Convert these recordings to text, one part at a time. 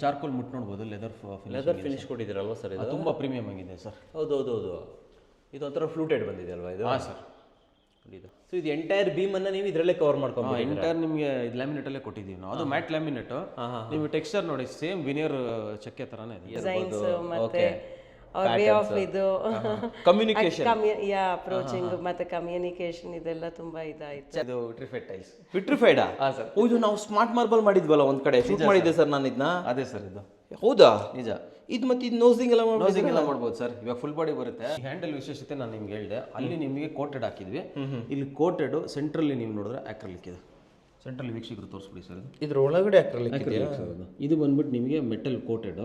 Charcoal ಮುಟ್ಟು ನೋಡ್ಬೋದು, leather finish ಕೊಟ್ಟಿದ್ದೀರಲ್ವ sir ಇದು? ತುಂಬ ಪ್ರೀಮಿಯಮ್ ಆಗಿದೆ ಸರ್. ಹೌದು ಇದು ಒಂಥರ ಫ್ಲೂಟೆಡ್ ಬಂದಿದೆ ಅಲ್ವಾ ಇದು? ಹಾಂ ಸರ್. ಇದು ಸೊ ಇದು ಎಂಟೈರ್ ಬೀಮನ್ನು ನೀವು ಇದರಲ್ಲೇ ಕವರ್ ಮಾಡ್ಕೊಂಡು ಎಂಟೈರ್ ನಿಮಗೆ ಇದು ಲ್ಯಾಮಿನೇಟಲ್ಲೇ ಕೊಟ್ಟಿದ್ದೀವಿ ನಾವು. ಅದು ಮ್ಯಾಟ್ ಲ್ಯಾಮಿನೇಟು. ನೀವು ಟೆಕ್ಸ್ಚರ್ ನೋಡಿ, ಸೇಮ್ ವಿನಿಯರ್ ಚಕ್ಕೆ ಥರನೇ ಇದೆ. ಡಿಸೈನ್ಸ್ ಮತ್ತೆ ಅವ್ರ ವೇ ಆಫ್ ಇದು ಕಮ್ಯುನಿಕೇಶನ್ ಅಪ್ರೋಚಿಂಗ್ ಮತ್ತೆ ಕಮ್ಯುನಿಕೇಶನ್ ಇದೆಲ್ಲ ತುಂಬಾ ಇದಾಯ್ತು. ಇದು ವಿಟ್ರಿಫೈಡ್ ಟೈಲ್ಸ್. ವಿಟ್ರಿಫೈಡಾ? ಹಾಂ ಸರ್. ಇದು ನಾವು ಸ್ಮಾರ್ಟ್ ಮಾರ್ಬಲ್ ಮಾಡಿದ್ವಲ್ಲ ಒಂದ್ ಕಡೆ ಶೂಟ್ ಮಾಡಿದ್ದೆ ಸರ್ ನಾನು ಇದನ್ನ. ಅದೇ ಸರ್ ಇದು. ಹೌದಾ? ನಿಜ. ಇದು ಮತ್ತೆ ಇದು ನೋಸಿಂಗ್ ಎಲ್ಲ ನೋಸಿಂಗ್ ಎಲ್ಲ ಮಾಡ್ಬೋದು ಸರ್. ಇವಾಗ ಫುಲ್ ಬಾಡಿ ಬರುತ್ತೆ. ಹ್ಯಾಂಡಲ್ ವಿಶೇಷತೆ ನಾನು ನಿಮ್ಗೆ ಹೇಳಿದೆ, ಅಲ್ಲಿ ನಿಮಗೆ ಕೋಟೆಡ್ ಹಾಕಿದ್ವಿ. ಇಲ್ಲಿ ಕೋಟೆಡ್ ಸೆಂಟ್ರಲ್ಲಿ ನೀವು ನೋಡಿದ್ರೆ ಅಕ್ರಲಿಕ್ ಇದೆ. ಸೆಂಟ್ರಲ್ಲಿ ವೀಕ್ಷಕರು ತೋರಿಸ್ಬಿಡಿ ಸರ್. ಇದ್ರ ಒಳಗಡೆ ಅಕ್ರಲಿಕ್ ಇದು ಬಂದ್ಬಿಟ್ಟು ನಿಮಗೆ ಮೆಟಲ್ ಕೋಟೆಡ್,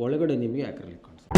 ಒಳಗಡೆ ನಿಮಗೆ ಅಕ್ರಲಿಕ್ ಕಾಣಿಸುತ್ತೆ.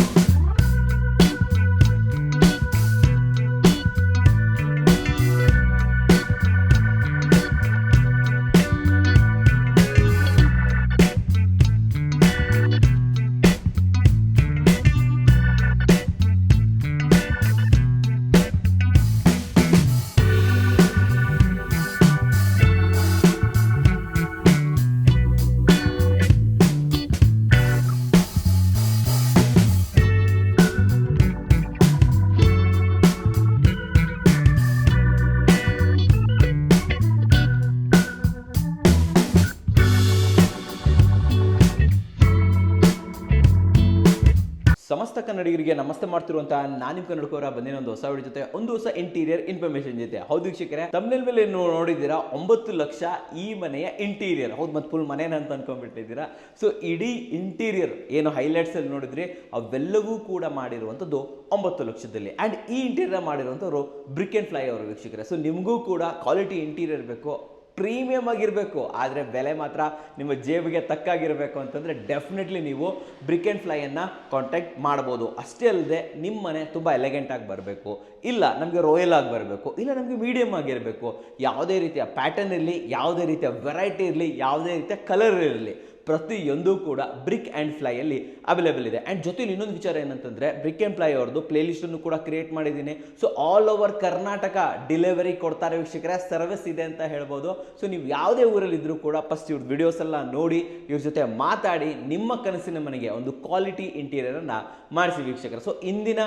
ಸಮಸ್ತ ಕನ್ನಡಿಗರಿಗೆ ನಮಸ್ತೆ ಮಾಡ್ತಿರುವಂತಹ ನಾನು ನಿಮ್ಮ ಕನ್ನಡಕವರ ಬಂದಿನ ಒಂದು ಹೊಸ ವಿಡಿಯೋ ಜೊತೆ, ಒಂದು ಹೊಸ ಇಂಟೀರಿಯರ್ ಇನ್ಫಾರ್ಮೇಶನ್ ಜೊತೆ. ಹೌದು ವೀಕ್ಷಕರೇ, ತಮ್ನೆಲ್ ಮೇಲೆ ನೋಡಿದ್ದೀರಾ 9 ಲಕ್ಷ ಈ ಮನೆಯ ಇಂಟೀರಿಯರ್. ಹೌದು, ಮತ್ತೆ ಫುಲ್ ಮನೇನ ಅಂತ ಅನ್ಕೊಂಡ್ಬಿಟ್ಟಿದ್ದೀರಾ. ಸೊ ಇಡೀ ಇಂಟೀರಿಯರ್ ಏನು ಹೈಲೈಟ್ಸ್ ಅಲ್ಲಿ ನೋಡಿದ್ರಿ ಅವೆಲ್ಲವೂ ಕೂಡ ಮಾಡಿರುವಂಥದ್ದು 9 ಲಕ್ಷದಲ್ಲಿ. ಆ್ಯಂಡ್ ಈ ಇಂಟೀರಿಯರ್ ಮಾಡಿರುವಂಥವ್ರು ಬ್ರಿಕ್ ಆ್ಯಂಡ್ ಫ್ಲೈ ಅವರು ವೀಕ್ಷಕರೇ. ಸೊ ನಿಮಗೂ ಕೂಡ ಕ್ವಾಲಿಟಿ ಇಂಟೀರಿಯರ್ ಬೇಕು, ಪ್ರೀಮಿಯಮ್ ಆಗಿರಬೇಕು, ಆದರೆ ಬೆಲೆ ಮಾತ್ರ ನಿಮ್ಮ ಜೇಬಿಗೆ ತಕ್ಕಾಗಿರಬೇಕು ಅಂತಂದರೆ ಡೆಫಿನೆಟ್ಲಿ ನೀವು ಬ್ರಿಕ್ ಆ್ಯಂಡ್ ಫ್ಲೈಯನ್ನು ಕಾಂಟ್ಯಾಕ್ಟ್ ಮಾಡ್ಬೋದು. ಅಷ್ಟೇ ಅಲ್ಲದೆ ನಿಮ್ಮ ಮನೆ ತುಂಬ ಎಲಿಗೆಂಟ್ ಆಗಿ ಬರಬೇಕು, ಇಲ್ಲ ನಮಗೆ ರಾಯಲ್ ಆಗಿ ಬರಬೇಕು, ಇಲ್ಲ ನಮಗೆ ಮೀಡಿಯಮ್ ಆಗಿರಬೇಕು, ಯಾವುದೇ ರೀತಿಯ ಪ್ಯಾಟರ್ನ್ ಇರಲಿ, ಯಾವುದೇ ರೀತಿಯ ವೆರೈಟಿ ಇರಲಿ, ಯಾವುದೇ ರೀತಿಯ ಕಲರ್ ಇರಲಿ, ಪ್ರತಿಯೊಂದು ಕೂಡ ಬ್ರಿಕ್ ಆ್ಯಂಡ್ ಫ್ಲೈಯಲ್ಲಿ ಅವೈಲೇಬಲ್ ಇದೆ. ಆ್ಯಂಡ್ ಜೊತೆಲಿ ಇನ್ನೊಂದು ವಿಚಾರ ಏನಂತಂದರೆ, ಬ್ರಿಕ್ ಆ್ಯಂಡ್ ಫ್ಲೈ ಅವ್ರದ್ದು ಪ್ಲೇಲಿಸ್ಟನ್ನು ಕೂಡ ಕ್ರಿಯೇಟ್ ಮಾಡಿದ್ದೀನಿ. So all over Karnataka delivery ಕೊಡ್ತಾರೆ ವೀಕ್ಷಕರೇ, ಸರ್ವಿಸ್ ಇದೆ ಅಂತ ಹೇಳ್ಬೋದು. ಸೊ ನೀವು ಯಾವುದೇ ಊರಲ್ಲಿದ್ದರೂ ಕೂಡ ಫಸ್ಟ್ ಇವ್ರ ವಿಡಿಯೋಸ್ ಎಲ್ಲ ನೋಡಿ, ಇವ್ರ ಜೊತೆ ಮಾತಾಡಿ ನಿಮ್ಮ ಕನಸಿನ ಮನೆಗೆ ಒಂದು ಕ್ವಾಲಿಟಿ ಇಂಟೀರಿಯರನ್ನು ಮಾಡಿಸಿ ವೀಕ್ಷಕರೇ. ಸೊ ಇಂದಿನ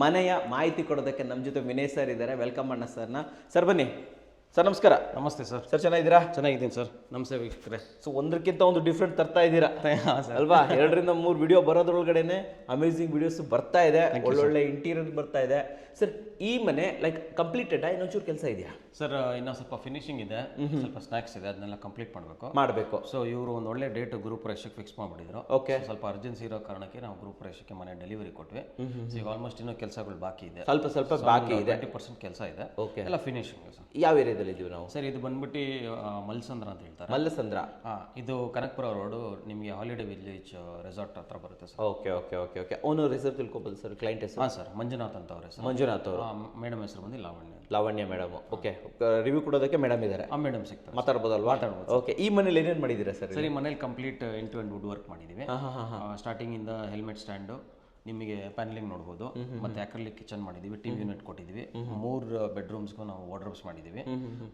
ಮನೆಯ ಮಾಹಿತಿ ಕೊಡೋದಕ್ಕೆ ನಮ್ಮ ಜೊತೆ ವಿನಯ್ ಸರ್ ಇದ್ದಾರೆ. ವೆಲ್ಕಮ್ ಅಣ್ಣ ಸರ್ನ. ಸರ್ ಬನ್ನಿ ಸರ್. ನಮಸ್ಕಾರ. ನಮಸ್ತೆ ಸರ್. ಸರ್ ಚೆನ್ನಾಗಿದ್ದೀರಾ? ಚೆನ್ನಾಗಿದ್ದೀನಿ ಸರ್. ನಮಸ್ತೆ ವೀಕ್ಷಕರೇ. ಸೊ ಒಂದಕ್ಕಿಂತ ಒಂದು ಡಿಫ್ರೆಂಟ್ ತರ್ತಾ ಇದ್ದೀರಾ ಅಲ್ವಾ? 2ರಿಂದ 3 ವಿಡಿಯೋ ಬರೋದ್ರೊಳಗಡೆನೆ ಅಮೇಸಿಂಗ್ ವಿಡಿಯೋಸ್ ಬರ್ತಾ ಇದೆ, ಒಳ್ಳೊಳ್ಳೆ ಇಂಟೀರಿಯರ್ ಬರ್ತಾ ಇದೆ. ಸರ್ ಈ ಮನೆ ಲೈಕ್ ಕಂಪ್ಲೀಟೆಡ್ ಇನ್ನೊಂಚೂರು ಕೆಲಸ ಇದೆಯಾ ಸರ್? ಇನ್ನೂ ಸ್ವಲ್ಪ ಫಿನಿಶಿಂಗ್ ಇದೆ, ಸ್ವಲ್ಪ ಸ್ನಾಕ್ಸ್ ಇದೆ, ಅದನ್ನೆಲ್ಲ ಕಂಪ್ಲೀಟ್ ಮಾಡಬೇಕು. ಸೊ ಇವರು ಒಂದು ಒಳ್ಳೆ ಡೇಟ್ ಗುರುಪ್ರವೇಶಕ್ಕೆ ಫಿಕ್ಸ್ ಮಾಡಿಬಿಟ್ಟಿದ್ರು. ಓಕೆ. ಸ್ವಲ್ಪ ಅರ್ಜೆನ್ಸಿ ಇರೋ ಕಾರಣಕ್ಕೆ ನಾವು ಗುರುಪ್ರವೇಶಕ್ಕೆ ಮನೆ ಡೆಲಿವರಿ ಕೊಟ್ವಿ. ಸೊ ಈಗ ಆಲ್ಮೋಸ್ಟ್ ಇನ್ನೂ ಕೆಲಸಗಳು ಬಾಕಿ ಇದೆ, ಸ್ವಲ್ಪ ಬಾಕಿ ಇದೆ. 20% ಕೆಲಸ ಇದೆ. ಓಕೆ. ಎಲ್ಲ ಫಿನಿಶಿಂಗ್ ಸರ್. ಯಾವ ಏರಿಯಾದಲ್ಲಿ ಇದೀವಿ ನಾವು ಸರ್? ಇದು ಬಂದ್ಬಿಟ್ಟು ಮಲ್ಸಂದ್ರ ಅಂತ ಹೇಳ್ತಾರೆ. ಮಲ್ಲಸಂದ್ರ. ಇದು ಕನಕಪುರ ರೋಡು, ನಿಮಗೆ ಹಾಲಿಡೇ ವಿಲೇಜ್ ರೆಸಾರ್ಟ್ ಹತ್ರ ಬರುತ್ತೆ sir. Okay okay okay okay owner ಹೆಸರು ತಿಳ್ಕೊಬೋದು ಸರ್? ಕ್ಲೈಂಟ್ ಹೆಸರು? ಹಾಂ ಸರ್, ಮಂಜುನಾಥ್ ಅಂತ ಅವ್ರ ಹೆಸರು. ಮಂಜುನಾಥ್ ಅವರು. ಮೇಡಮ್ ಹೆಸರು ಬಂದು ಲಾವಣ್ಯ ಮೇಡಮ್. ಓಕೆ. ರಿವ್ಯೂ ಕೊಡೋದಕ್ಕೆ ಮೇಡಮ್ ಇದ್ದಾರೆ. ಮೇಡಮ್ ಸಿಗ್ತಾರೆ, ಮಾತಾಡ್ಬೋದಲ್ವಾ? ಮಾತಾಡ್ಬೋದು. ಓಕೆ. ಈ ಮನೇಲಿ ಏನೇನು ಮಾಡಿದ್ದೀರಾ ಸರ್? ಸರ್ ಈ ಮನೇಲಿ complete end to end wood work ಮಾಡಿದ್ದೀವಿ. ಸ್ಟಾರ್ಟಿಂಗ್ ಇಂದ ಹೆಲ್ಮೆಟ್ ಸ್ಟ್ಯಾಂಡು, ನಿಮಗೆ ಪ್ಯಾನಲಿಂಗ್ ನೋಡ್ಬೋದು, ಮತ್ತೆ ಅಕ್ರಲಿಕ್ ಕಿಚನ್ ಮಾಡಿದೀವಿ, ಟಿವಿ ಯೂನಿಟ್ ಕೊಟ್ಟಿದ್ದೀವಿ, 3 ಬೆಡ್ರೂಮ್ಸ್ಗೂ ನಾವು ವಾರ್ಡ್ರೋಬ್ಸ್ ಮಾಡಿದ್ದೀವಿ,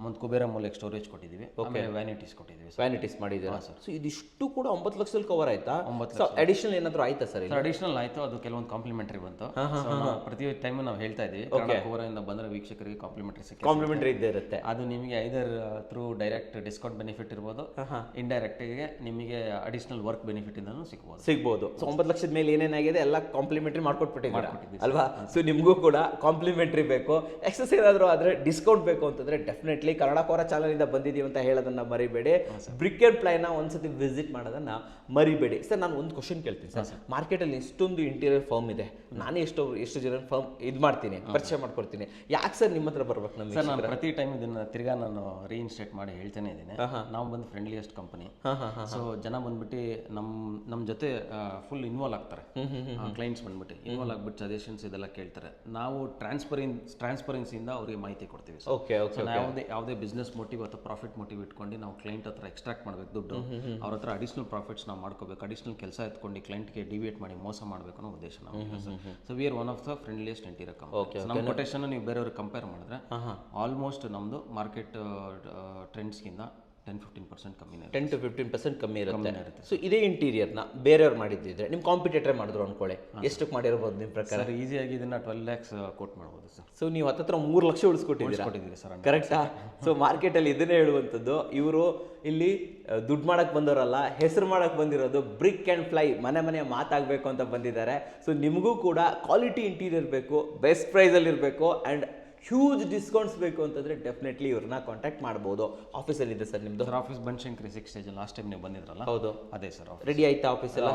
ಒಂದು ಕುಬೇರ ಮೂಲೆಗೆ ಸ್ಟೋರೇಜ್ ಕೊಟ್ಟಿದ್ದೀವಿ, ಆಮೇಲೆ ವ್ಯಾನಿಟೀಸ್ ಕೊಟ್ಟಿದ್ದೀವಿ. ವ್ಯಾನಿಟೀಸ್ ಮಾಡಿದ್ದೀರಾ ಸರ್? ಸೊ ಇದಿಷ್ಟು ಕೂಡ 9 ಲಕ್ಷದಲ್ಲಿ ಕವರ್ ಆಯ್ತಾ? 9 ಲಕ್ಷ ಅಡಿಷನಲ್ ಏನಾದರೂ ಆಯ್ತಾ ಸರ್? ಅಡಿಷನಲ್ ಆಯ್ತು, ಅದು ಕೆಲವೊಂದು ಕಾಂಪ್ಲಿಮೆಂಟರಿ ಬಂತು. ಪ್ರತಿ ಟೈಮ್ ನಾವು ಹೇಳ್ತಾ ಇದೀವಿ, ಕೋವರಿಂದ ಬಂದರೆ ವೀಕ್ಷಕರಿಗೆ ಕಾಂಪ್ಲಿಮೆಂಟರಿ ಇದ್ದೇ ಇರುತ್ತೆ. ಅದು ನಿಮಗೆ ಐದರ್ ಥ್ರೂ ಡೈರೆಕ್ಟ್ ಡಿಸ್ಕೌಂಟ್ ಬೆನಿಫಿಟ್ ಇರ್ಬೋದು, ಇಂಡೈರೆಕ್ಟ್ಗೆ ನಿಮಗೆ ಅಡಿಷನಲ್ ವರ್ಕ್ ಬೆನಿಫಿಟ್ ಇಂದನೂ ಸಿಗ್ಬೋದು. ಸೊ 9 ಲಕ್ಷದ ಮೇಲೆ ಏನೇನಾಗಿದೆ ಎಲ್ಲ ಕಾಂಪ್ಲಿಮೆಂಟರಿ ಮಾಡ್ಕೊಟ್ಬಿಟ್ಟಿದ್ದೀರಾ ಅಲ್ವಾ? ಸೊ ನಿಮಗೂ ಕೂಡ ಕಾಂಪ್ಲಿಮೆಂಟರಿ ಬೇಕು, ಎಕ್ಸಸ್ ಏನಾದರೂ ಆದರೆ ಡಿಸ್ಕೌಂಟ್ ಬೇಕು ಅಂತಂದ್ರೆ ಡೆಫಿನೆಟ್ಲಿ ಕನ್ನಡ ಕೋರ ಚಾನಲಿಂದ ಬಂದಿದ್ದೀವಿ ಅಂತ ಹೇಳೋದನ್ನ ಮರಿಬೇಡಿ. ಬ್ರಿಕ್ ಆ್ಯಂಡ್ ಫ್ಲೈನ ಒಂದ್ಸತಿ ವಿಸಿಟ್ ಮಾಡೋದನ್ನ ಮರಿಬೇಡಿ. ಸರ್ ನಾನು ಒಂದು ಕ್ವಶನ್ ಕೇಳ್ತೀನಿ ಸರ್. ಮಾರ್ಕೆಟಲ್ಲಿ ಇಷ್ಟೊಂದು ಇಂಟೀರಿಯರ್ ಫರ್ಮ್ ಇದೆ, ನಾನೇ ಎಷ್ಟು ಜನ ಫರ್ಮ್ ಇದು ಮಾಡ್ತೀನಿ, ಪರಿಚಯ ಮಾಡ್ಕೊಡ್ತೀನಿ, ಯಾಕೆ ಸರ್ ನಿಮ್ಮ ಹತ್ರ ಬರ್ಬೇಕು ನಮಗೆ? ಸರ್ ನಾನು ಪ್ರತಿ ಟೈಮ್ ಇದನ್ನ ತಿರ್ಗಾ ನಾನು ರೀಇನ್ಸ್ಟೇಟ್ ಮಾಡಿ ಹೇಳ್ತಾನೆ ಇದ್ದೀನಿ, ನಾವು ಬಂದು ಫ್ರೆಂಡ್ಲಿಯೆಸ್ಟ್ ಕಂಪನಿ. ಸೊ ಜನ ಬಂದ್ಬಿಟ್ಟು ನಮ್ಮ ಜೊತೆ ಫುಲ್ ಇನ್ವಾಲ್ವ್ ಆಗ್ತಾರೆ. ಕ್ಲೈಂಟ್ಸ್ ಬಂದ್ಬಿಟ್ಟು ಇನ್ವಾಲ್ವ್ ಆಗ್ಬಿಟ್ಟು ಸಜೆಷನ್ಸ್ ಇದೆಲ್ಲ ಕೇಳ್ತಾರೆ. ನಾವು ಟ್ರಾನ್ಸ್ಪರೆನ್ಸಿಯಿಂದ ಅವರಿಗೆ ಮಾಹಿತಿ ಕೊಡ್ತೀವಿ. ಯಾವುದೇ ಬಿಸ್ನೆಸ್ ಮೋಟಿವ್ ಅಥವಾ ಪ್ರಾಫಿಟ್ ಮೋಟಿವ್ ಇಟ್ಕೊಂಡು ನಾವು ಕ್ಲೈಂಟ್ ಹತ್ರ ಎಕ್ಸ್ಟ್ರಾಕ್ಟ್ ಮಾಡಬೇಕು ದುಡ್ಡು, ಅವ್ರ ಹತ್ರ ಅಡಿಷನಲ್ ಪ್ರಾಫಿಟ್ಸ್ ನಾವು ಮಾಡ್ಕೋಬೇಕು, ಅಡಿಷನಲ್ ಕೆಲಸ ಎತ್ಕೊಂಡು ಕ್ಲೈಂಟ್ಗೆ ಡಿವಿಯೇಟ್ ಮಾಡಿ ಮೋಸ ಮಾಡಬೇಕು ಅನ್ನೋ ಉದ್ದೇಶ ನಾವು. So we are one of the friendliest interior company. ನಮ್ಮ ಕೊಟೇಶನ್ ನೀವು ಬೇರೆಯವ್ರಿಗೆ ಕಂಪೇರ್ ಮಾಡಿದ್ರೆ ಆಲ್ಮೋಸ್ಟ್ ನಮ್ಮದು ಮಾರ್ಕೆಟ್ ಟ್ರೆಂಡ್ಸ್ಗಿಂತ 10-15% ಕಮ್ಮಿನೇ 10 to 15% ಕಮ್ಮಿ ಇರುತ್ತೆ. ಸೊ ಇದೇ ಇಂಟೀರಿಯರ್ನ ಬೇರೆಯವ್ರು ಮಾಡಿದ್ದಿದ್ರೆ ನಿಮ್ಮ ಕಾಂಪಿಟೇಟರ್ ಮಾಡಿದ್ರು ಅನ್ಕೊಳ್ಳಿ, ಎಷ್ಟಕ್ಕೆ ಮಾಡಿರ್ಬೋದು ನಿಮ್ಮ ಪ್ರಕಾರ? ಸರ್ ಈಸಿಯಾಗಿ ಇದನ್ನ 12 lakhs ಕೋಟ್ ಮಾಡ್ಬೋದು ಸರ್. ಸೊ ನೀವು ಹತ್ತತ್ರ 3 ಲಕ್ಷ ಉಳಿಸ್ಕೊಟ್ಟಿದ್ದೀರಾ ಸರ್. ಕರೆಕ್ಟಾ? ಸೊ ಮಾರ್ಕೆಟಲ್ಲಿ ಇದನ್ನೇ ಹೇಳುವಂಥದ್ದು, ಇವರು ಇಲ್ಲಿ ದುಡ್ಡು ಮಾಡಕ್ಕೆ ಬಂದವರಲ್ಲ, ಹೆಸರು ಮಾಡಕ್ಕೆ ಬಂದಿರೋದು. ಬ್ರಿಕ್ ಆ್ಯಂಡ್ ಫ್ಲೈ, ಮನೆ ಮಾತಾಗಬೇಕು ಅಂತ ಬಂದಿದ್ದಾರೆ. ಸೊ ನಿಮಗೂ ಕೂಡ ಕ್ವಾಲಿಟಿ ಇಂಟೀರಿಯರ್ ಬೇಕು, ಬೆಸ್ಟ್ ಪ್ರೈಸಲ್ಲಿ ಇರಬೇಕು ಆ್ಯಂಡ್ ಹ್ಯೂಜ್ ಡಿಸ್ಕೌಂಟ್ಸ್ ಬೇಕು ಅಂತಂದರೆ ಡೆಫಿನೆಟ್ಲಿ ಇವ್ರನ್ನ ಕಾಂಟ್ಯಾಕ್ಟ್ ಮಾಡ್ಬೋದು. ಆಫೀಸಲ್ಲಿದೆ ಸರ್ ನಿಮ್ಮದು? Sir office Banashankari 6 stage last time ನೀವು ಬಂದಿದ್ರಲ್ಲ? ಹೌದು, ಅದೇ ಸರ್. ರೆಡಿ ಆಯ್ತಾ ಆಫೀಸ್ ಎಲ್ಲ?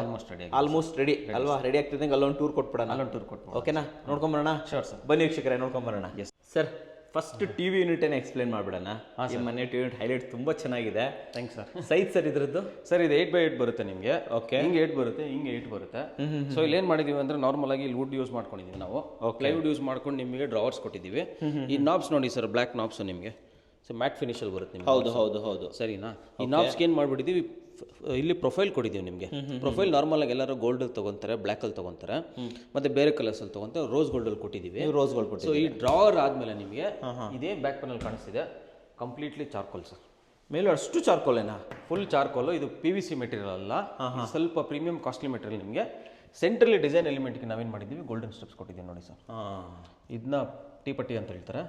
ಆಲ್ಮೋಸ್ಟ್ ರೆಡಿ ಅಲ್ವಾ? ರೆಡಿ ಆಗ್ತಿದ್ದಂಗೆ ಅಲ್ಲೊಂದು ಟೂರ್ ಕೊಟ್ಬಿಡೋಣ. ಓಕೆನಾ? ನೋಡ್ಕೊಂಬರೋಣ. Sure sir. ಬನ್ನಿ ವೀಕ್ಷಕರೇ, ನೋಡ್ಕೊಂಬರೋಣ. ಸರ್ ಫಸ್ಟ್ ಟಿವಿ ಯೂನಿಟನ್ನು ಎಕ್ಸ್ಪ್ಲೇನ್ ಮಾಡ್ಬಿಡೋಣ. ಈ ಮನೆ ಟಿವಿ ಯೂನಿಟ್ ಹೈಲೈಟ್ ತುಂಬ ಚೆನ್ನಾಗಿದೆ. Thanks sir. ಸೈಜ್ ಸರ್ ಇದ್ರದ್ದು? ಸರ್ ಇದು 8x8 ಬರುತ್ತೆ ನಿಮಗೆ. ಓಕೆ, ಹಿಂಗೆ 8 ಬರುತ್ತೆ, ಹಿಂಗೆ 8 ಬರುತ್ತೆ. ಸೊ ಇಲ್ಲಿ ಏನು ಮಾಡಿದೀವಿ ಅಂದ್ರೆ ನಾರ್ಮಲ್ ಆಗಿ ಇಲ್ಲಿ ವುಡ್ ಯೂಸ್ ಮಾಡ್ಕೊಂಡಿದ್ದೀವಿ ನಾವು. ಪ್ಲೈವುಡ್ ಯೂಸ್ ಮಾಡ್ಕೊಂಡು ನಿಮಗೆ ಡ್ರಾವರ್ಸ್ ಕೊಟ್ಟಿದ್ದೀವಿ. ಈ ನಾಬ್ಸ್ ನೋಡಿ ಸರ್, ಬ್ಲ್ಯಾಕ್ ನಾಬ್ಸ್ ನಿಮಗೆ. ಸೊ ಮ್ಯಾಟ್ ಫಿನಿಶಲ್ಲಿ ಬರುತ್ತೆ ನಿಮಗೆ. ಹೌದು ಸರಿನಾ? ಈ ನಾಬ್ಸ್ಗೆ ಏನು ಮಾಡಿಬಿಟ್ಟಿದ್ದೀವಿ, ಇಲ್ಲಿ ಪ್ರೊಫೈಲ್ ಕೊಟ್ಟಿದ್ದೀವಿ ನಿಮಗೆ. ಪ್ರೊಫೈಲ್ ನಾರ್ಮಲ್ ಆಗಿ ಎಲ್ಲರೂ ಗೋಲ್ಡಲ್ಲಿ ತೊಗೊತಾರೆ, ಬ್ಲ್ಯಾಕಲ್ಲಿ ತೊಗೊತಾರೆ, ಮತ್ತೆ ಬೇರೆ ಕಲರ್ಸಲ್ಲಿ ತೊಗೊಂತಾರೆ. ರೋಸ್ ಗೋಲ್ಡಲ್ಲಿ ಕೊಟ್ಟಿದ್ದೀವಿ. ರೋಸ್ ಗೋಲ್ಡ್ ಕೊಟ್ಟು. ಸೊ ಈ ಡ್ರಾವರ್ ಆದಮೇಲೆ ನಿಮಗೆ ಇದೇ ಬ್ಯಾಕ್ ಪ್ಯಾನಲ್ ಕಾಣಿಸ್ತಿದೆ, ಕಂಪ್ಲೀಟ್ಲಿ ಚಾರ್ಕೋಲ್ ಸರ್. ಮೇಲೆ ಅಷ್ಟು ಚಾರ್ಕೋಲೇನಾ? ಫುಲ್ ಚಾರ್ಕೋಲು. ಇದು PVC ಮೆಟೀರಿಯಲ್ ಅಲ್ಲ, ಸ್ವಲ್ಪ ಪ್ರೀಮಿಯಂ ಕಾಸ್ಟ್ಲಿ ಮೆಟೀರಿಯಲ್ ನಿಮಗೆ. ಸೆಂಟ್ರಲ್ಲಿ ಡಿಸೈನ್ ಎಲಿಮೆಂಟ್ಗೆ ನಾವೇನು ಮಾಡಿದ್ದೀವಿ, ಗೋಲ್ಡನ್ ಸ್ಟ್ರಿಪ್ಸ್ ಕೊಟ್ಟಿದ್ದೀವಿ ನೋಡಿ ಸರ್. ಇದನ್ನ ಟೀಪಟ್ಟಿ ಅಂತ ಹೇಳ್ತಾರೆ.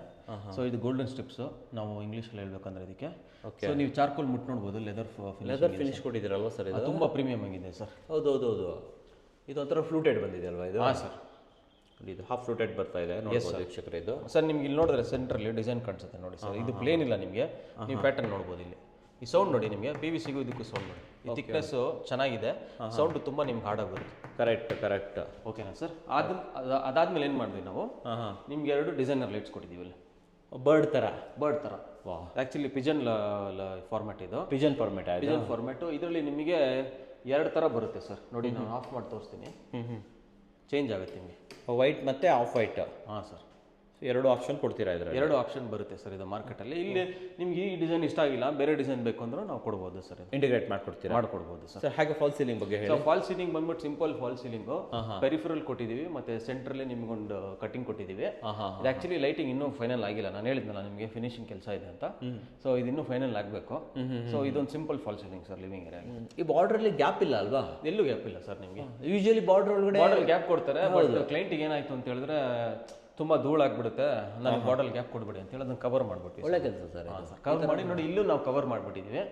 ಸೊ ಇದು ಗೋಲ್ಡನ್ ಸ್ಟ್ರಿಪ್ಸು, ನಾವು ಇಂಗ್ಲೀಷಲ್ಲಿ ಹೇಳ್ಬೇಕಂದ್ರೆ ಇದಕ್ಕೆ. ಸೊ ನೀವು ಚಾರ್ಕೋಲ್ ಮುಟ್ಟು ನೋಡ್ಬೋದು, ಲೆದರ್ ಫಿನಿಶ್ ಕೊಟ್ಟಿದ್ದೀರಲ್ವ ಸರ್? ಇದು ತುಂಬ ಪ್ರೀಮಿಯಮ್ ಆಗಿದೆ ಸರ್. ಹೌದು. ಇದು ಒಂಥರ ಫ್ಲೂಟೆಡ್ ಬಂದಿದೆ ಅಲ್ವಾ ಇದು? ಹಾಂ ಸರ್. ಇದು ಹಾಫ್ ಫ್ಲೂಟೆಡ್ ಬರ್ತಾ ಇದೆ ನೋಡ್ಬೋದು ವೀಕ್ಷಕರೇ. ಇದು ಸರ್ ನಿಮ್ಗೆ ಇಲ್ಲಿ ನೋಡಿದ್ರೆ ಸೆಂಟ್ರಲ್ಲಿ ಡಿಸೈನ್ ಕಾಣಿಸುತ್ತೆ ನೋಡಿ ಸರ್. ಇದು ಪ್ಲೇನ್ ಇಲ್ಲ ನಿಮಗೆ, ನೀವು ಪ್ಯಾಟರ್ನ್ ನೋಡ್ಬೋದು ಇಲ್ಲಿ. ಈ ಸೌಂಡ್ ನೋಡಿ ನಿಮಗೆ, PVCಗೂ ಇದಕ್ಕೂ ಸೌಂಡ್ ನೋಡಿ. ಈ ಥಿಕ್ನೆಸ್ಸು ಚೆನ್ನಾಗಿದೆ, ಸೌಂಡ್ ತುಂಬ ನಿಮ್ಗೆ ಹಾರ್ಡಾಗಿ ಬರುತ್ತೆ. ಕರೆಕ್ಟ್. ಓಕೆನಾ ಸರ್? ಅದಾದ್ಮೇಲೆ ಏನು ಮಾಡಿದ್ವಿ ನಾವು, ನಿಮ್ಗೆ 2 ಡಿಸೈನರ್ ಲೈಟ್ಸ್ ಕೊಟ್ಟಿದ್ದೀವಿ ಅಲ್ಲಿ. ಬರ್ಡ್ ಥರ. ವಾ, ಆ್ಯಕ್ಚುಲಿ ಪಿಜನ್ ಫಾರ್ಮ್ಯಾಟ್ ಇದು. Pigeon format. ಇದರಲ್ಲಿ ನಿಮಗೆ 2 ಥರ ಬರುತ್ತೆ ಸರ್. ನೋಡಿ ನಾನು ಆಫ್ ಮಾಡಿ ತೋರಿಸ್ತೀನಿ. ಚೇಂಜ್ ಆಗುತ್ತೆ ನಿಮಗೆ, ವೈಟ್ ಮತ್ತು ಆಫ್ ವೈಟ್. ಹಾಂ ಸರ್. 2 ಆಪ್ಷನ್ ಕೊಡ್ತೀರಾ ಇದರಲ್ಲಿ? 2 ಆಪ್ಷನ್ ಬರುತ್ತೆ ಸರ್ ಇದು ಮಾರ್ಕೆಟಲ್ಲಿ. ಇಲ್ಲಿ ನಿಮ್ಗೆ ಈ ಡಿಸೈನ್ ಇಷ್ಟ ಆಗಿಲ್ಲ, ಬೇರೆ ಡಿಸೈನ್ ಬೇಕು ಅಂದ್ರೆ ನಾವು ಕೊಡ್ಬೋದು ಸರ್. ಇಂಟಿಗ್ರೇಟ್ ಮಾಡ್ಕೊಡ್ಬೋದು ಸರ್. ಹಾಗೆ ಫಾಲ್ ಸೀಲಿಂಗ್ ಬಗ್ಗೆ ಹೇಳಿ. ಫಾಲ್ ಸೀಲಿಂಗ್ ಬಂದ್ಬಿಟ್ಟು ಸಿಂಪಲ್ ಫಾಲ್ ಸೀಲಿಂಗು, ಪೆರಿಫರಲ್ ಕೊಟ್ಟಿದ್ದೀವಿ, ಮತ್ತೆ ಸೆಂಟ್ರಲ್ಲಿ ನಿಮ್ಗೊಂದು ಕಟಿಂಗ್ ಕೊಟ್ಟಿದ್ದೀವಿ. ಇದು ಆಕ್ಚುಲಿ ಲೈಟಿಂಗ್ ಇನ್ನೂ ಫೈನಲ್ ಆಗಿಲ್ಲ, ನಾನು ಹೇಳಿದ್ನಲ್ಲ ನಿಮಗೆ ಫಿನಿಶಿಂಗ್ ಕೆಲಸ ಇದೆ ಅಂತ. ಸೊ ಇದು ಇನ್ನೂ ಫೈನಲ್ ಆಗಬೇಕು. ಸೊ ಇದೊಂದು simple fall ceiling sir living area. ಈ ಬಾರ್ಡ್ರಲ್ಲಿ ಗ್ಯಾಪ್ ಇಲ್ಲ ಅಲ್ವಾ? ಎಲ್ಲೂ ಗ್ಯಾಪ್ ಇಲ್ಲ ಸರ್ ನಿಮಗೆ. ಯೂಶಲಿ ಬಾರ್ಡರ್ ಒಳಗಡೆ ಗ್ಯಾಪ್ ಕೊಡ್ತಾರೆ, ಬಟ್ ಕ್ಲೈಂಟಿಗೆ ಏನಾಯ್ತು ಅಂತ ಹೇಳಿದ್ರೆ ತುಂಬ ಧೂಳಾಗ್ಬಿಡುತ್ತೆ, ನನಗೆ ಬಾಟಲ್ ಗ್ಯಾಪ್ ಕೊಡ್ಬೇಡಿ ಅಂತ ಹೇಳಿ ಅದನ್ನ ಕವರ್ ಮಾಡ್ಬಿಟ್ಟು. ಒಳ್ಳೆ ಕೆಲಸ ಸರ್. ಕವರ್ ಮಾಡಿ ನೋಡಿ, ಇಲ್ಲೂ ನಾವು ಕವರ್ ಮಾಡ್ಬಿಟ್ಟಿದ್ದೀವಿ.